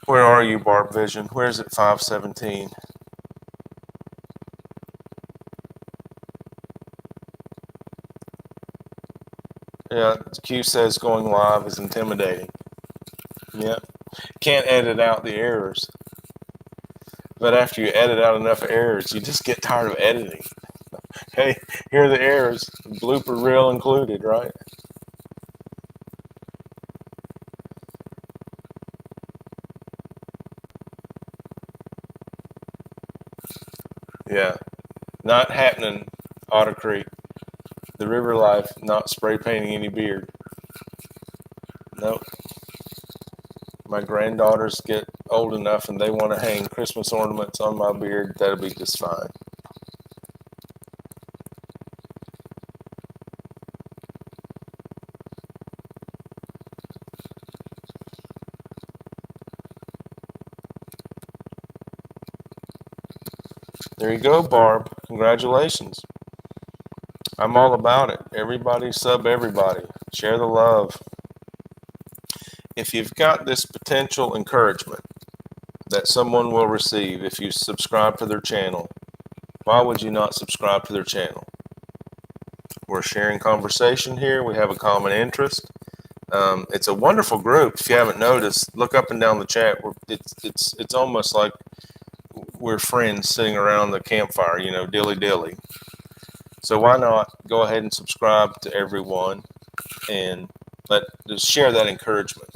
Where are you, Barb Vision? Where's it 517? Yeah, Q says going live is intimidating. Yeah. Can't edit out the errors. But after you edit out enough errors, you just get tired of editing. Hey, here are the errors, blooper reel included, right? Yeah, not happening, Otter Creek. The River Life, not spray painting any beard. Nope. My granddaughters get old enough and they want to hang Christmas ornaments on my beard, that'll be just fine. There you go, Barb. Congratulations. I'm all about it. Everybody sub everybody. Share the love. If you've got this potential encouragement that someone will receive if you subscribe to their channel, why would you not subscribe to their channel? We're sharing conversation here. We have a common interest. It's a wonderful group. If you haven't noticed, look up and down the chat. It's almost like we're friends sitting around the campfire, you know, dilly dilly. So why not go ahead and subscribe to everyone and just share that encouragement.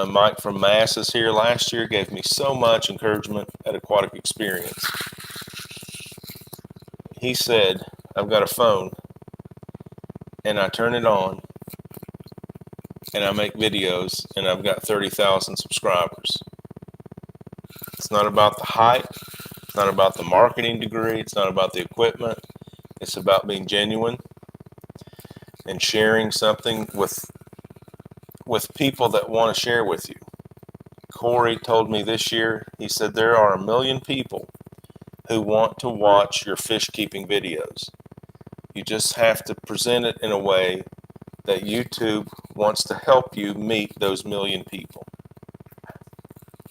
Mike from Mass is here. Last year gave me so much encouragement at Aquatic Experience. He said, I've got a phone and I turn it on and I make videos and I've got 30,000 subscribers. It's not about the hype. It's not about the marketing degree. It's not about the equipment. It's about being genuine and sharing something with people that want to share with you. Corey told me this year, he said there are 1 million people who want to watch your fish keeping videos. You just have to present it in a way that YouTube wants to help you meet those 1 million people.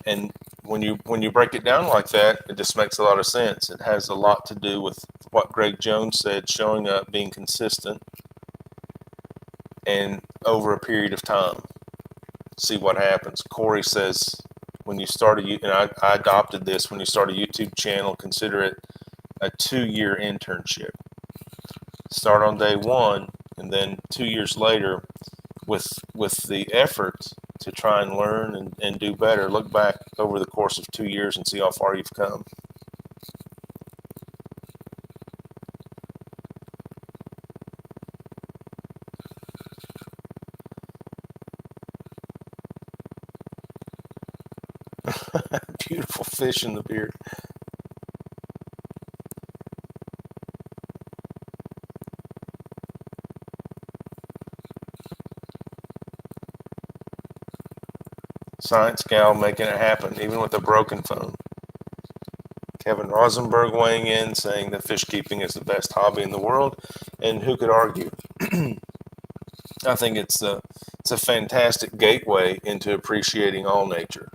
And when you break it down like that, it just makes a lot of sense. It has a lot to do with what Greg Jones said, showing up, being consistent, and over a period of time, see what happens. Corey says, when you start and I adopted this, when you start a YouTube channel, consider it a 2-year internship. Start on day 1, and then 2 years later, with the effort to try and learn and do better, look back over the course of 2 years and see how far you've come. Beautiful fish in the beard. Science gal making it happen, even with a broken phone. Kevin Rosenberg weighing in, saying that fish keeping is the best hobby in the world, and who could argue? I think it's a fantastic gateway into appreciating all nature.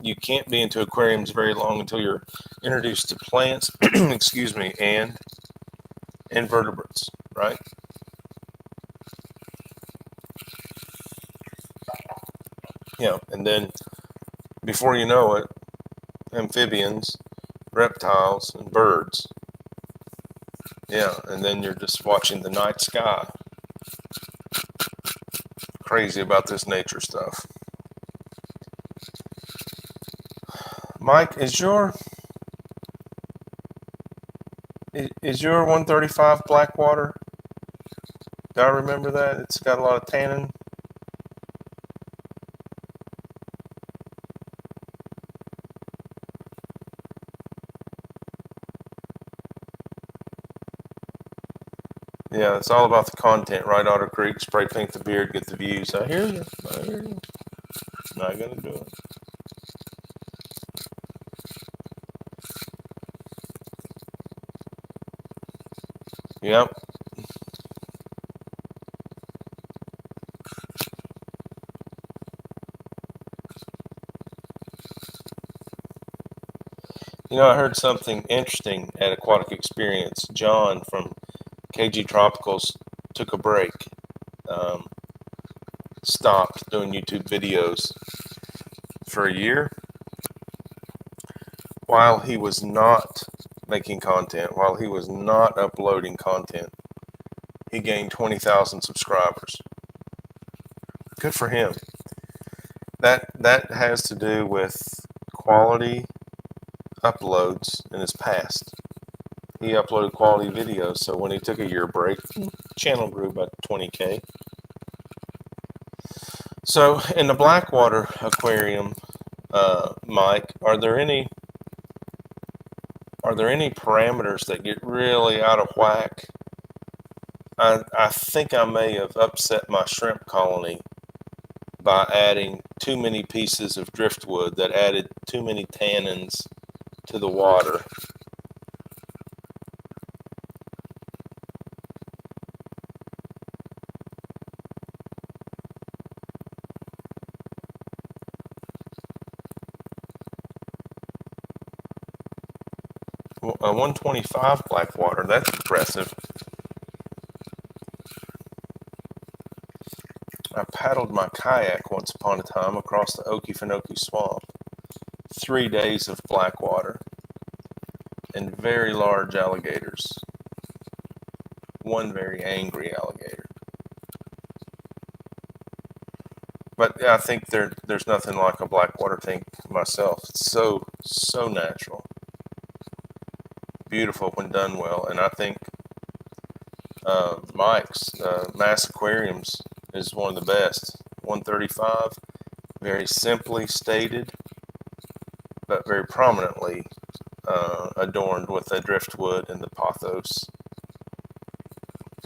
You can't be into aquariums very long until you're introduced to plants, excuse me, and invertebrates, right? Yeah, and then before you know it, amphibians, reptiles, and birds. Yeah, and then you're just watching the night sky. Crazy about this nature stuff. Mike, is your 135 Blackwater? Do I remember that? It's got a lot of tannin. Yeah, it's all about the content, right? Otter Creek, spray paint the beard, get the views. I hear you. I hear you. Not gonna do it. Yep. You know, I heard something interesting at Aquatic Experience. John from KG Tropicals took a break, um, stopped doing YouTube videos for a year while he was not making content, while he was not uploading content. He gained 20,000 subscribers. Good for him. That has to do with quality uploads in his past. He uploaded quality videos, so when he took a year break, channel grew about 20K. So in the Blackwater aquarium, Mike, are there any parameters that get really out of whack? I think I may have upset my shrimp colony by adding too many pieces of driftwood that added too many tannins to the water. A 125 Blackwater, that's impressive. I paddled my kayak once upon a time across the Okefenokee Swamp. 3 days of Blackwater and very large alligators. One very angry alligator. But I think there's nothing like a Blackwater tank myself. It's so natural. Beautiful when done well. And I think Mike's Mass Aquariums is one of the best. 135, very simply stated, but very prominently adorned with the driftwood and the pothos.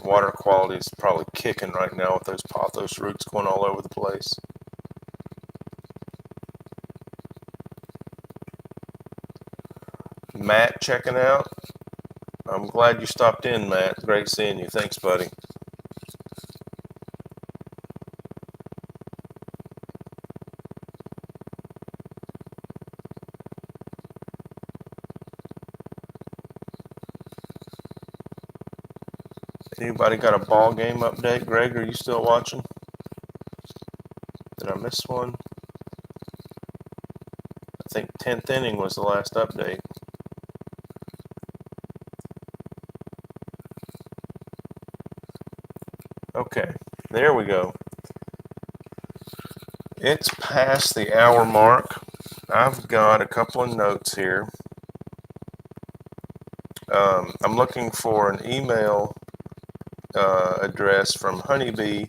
Water quality is probably kicking right now with those pothos roots going all over the place. Matt checking out. I'm glad you stopped in, Matt. Great seeing you. Thanks, buddy. Anybody got a ball game update? Greg, are you still watching? Did I miss one? I think 10th inning was the last update. Okay, there we go. It's past the hour mark. I've got a couple of notes here. I'm looking for an email address from Honeybee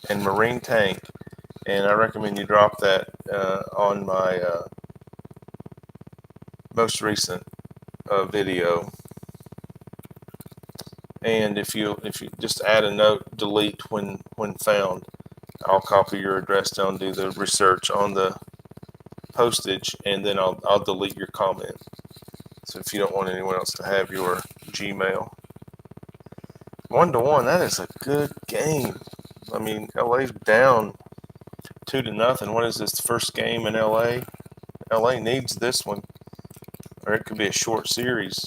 and Marine Tank, and I recommend you drop that on my most recent video. And if you just add a note, delete when found, I'll copy your address down, do the research on the postage, and then I'll delete your comment. So if you don't want anyone else to have your Gmail. 1-1, that is a good game. I mean, LA's down 2-0. What is this, first game in LA? LA needs this one, or it could be a short series.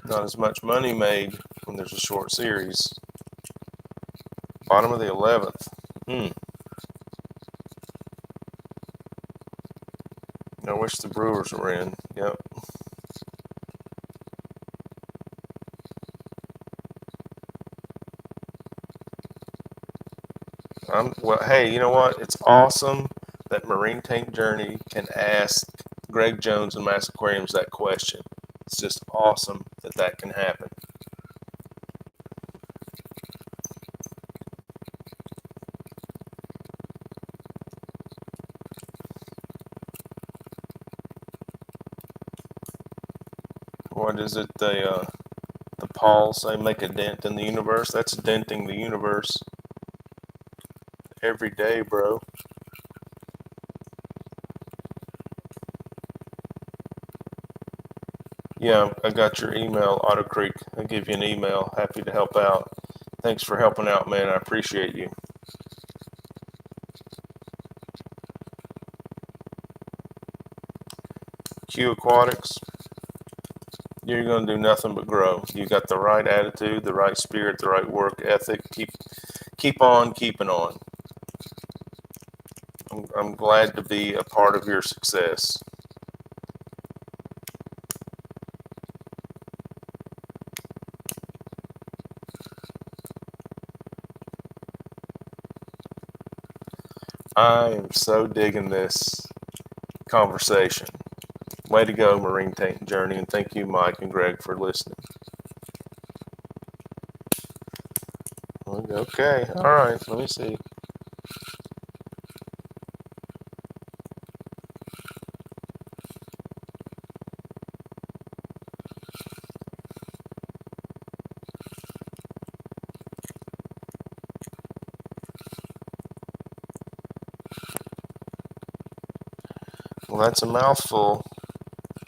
Not as much money made when there's a short series. Bottom of the 11th. I wish the Brewers were in. Yep. Well, hey, you know what? It's awesome that Marine Tank Journey can ask Greg Jones and Mass Aquariums that question. It's just awesome that can happen. What is it? The Paul say, make a dent in the universe. That's denting the universe every day, bro. Yeah, I got your email, Otter Creek. I'll give you an email. Happy to help out. Thanks for helping out, man. I appreciate you. Q Aquatics. you're going to do nothing but grow. You got the right attitude, the right spirit, the right work ethic. Keep on keeping on. I'm glad to be a part of your success. I am so digging this conversation. Way to go, Marine Tank Journey, and thank you, Mike and Greg, for listening. Okay, all right, let me see. Well, that's a mouthful,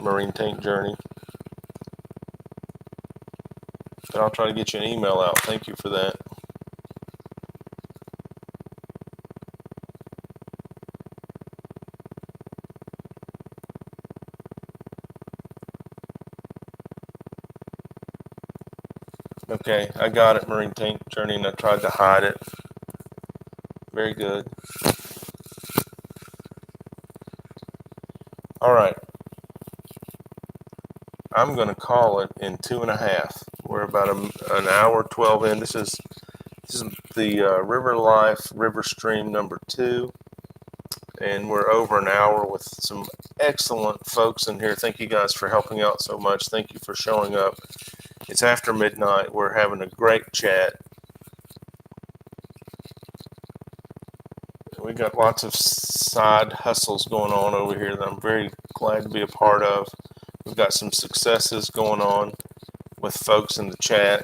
Marine Tank Journey. But I'll try to get you an email out. Thank you for that. Okay, I got it, Marine Tank Journey, and I tried to hide it. Very good. All right. I'm going to call it in 2.5. We're about an hour 12 in. This is the River Life River Stream number 2. And we're over an hour with some excellent folks in here. Thank you guys for helping out so much. Thank you for showing up. It's after midnight. We're having a great chat. We got lots of side hustles going on over here that I'm very glad to be a part of. We've got some successes going on with folks in the chat.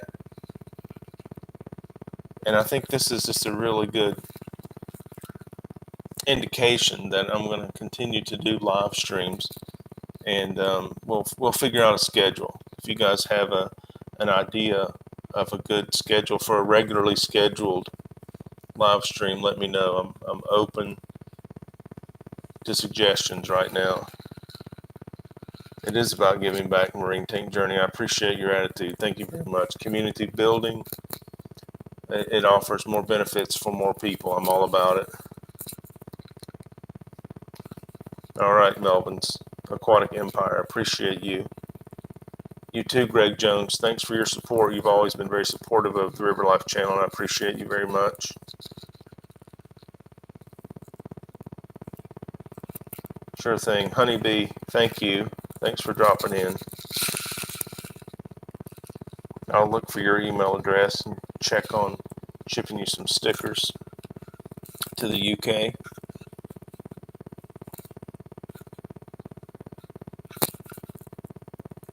And I think this is just a really good indication that I'm going to continue to do live streams, and we'll figure out a schedule. If you guys have an idea of a good schedule for a regularly scheduled live stream, let me know. I'm open to suggestions right now. It is about giving back, Marine Tank Journey. I appreciate your attitude. Thank you very much. Community building, it offers more benefits for more people. I'm all about it. All right, Melvin's Aquatic Empire. Appreciate you. You too, Greg Jones. Thanks for your support. You've always been very supportive of the River Life channel, and I appreciate you very much. Sure thing. Honeybee, thank you. Thanks for dropping in. I'll look for your email address and check on shipping you some stickers to the UK.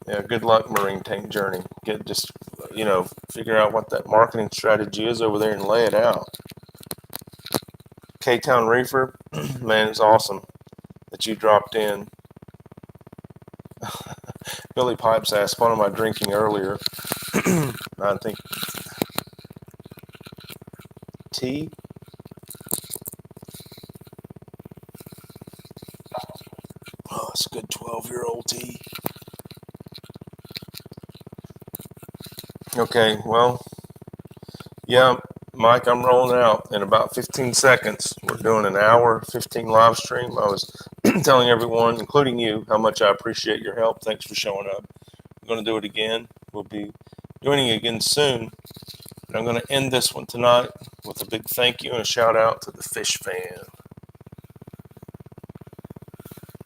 Yeah, good luck, Marine Tank Journey. Figure out what that marketing strategy is over there and lay it out. K-Town Reefer, man, it's awesome that you dropped in. Billy Pipes asked, what am I drinking earlier? I think tea. Oh, it's a good 12-year-old tea. Okay, well, yeah, Mike, I'm rolling out in about 15 seconds. We're doing an hour 15 live stream. I was telling everyone, including you, how much I appreciate your help. Thanks for showing up. I'm going to do it again. We'll be doing it again soon. And I'm going to end this one tonight with a big thank you and a shout out to the Fishfam.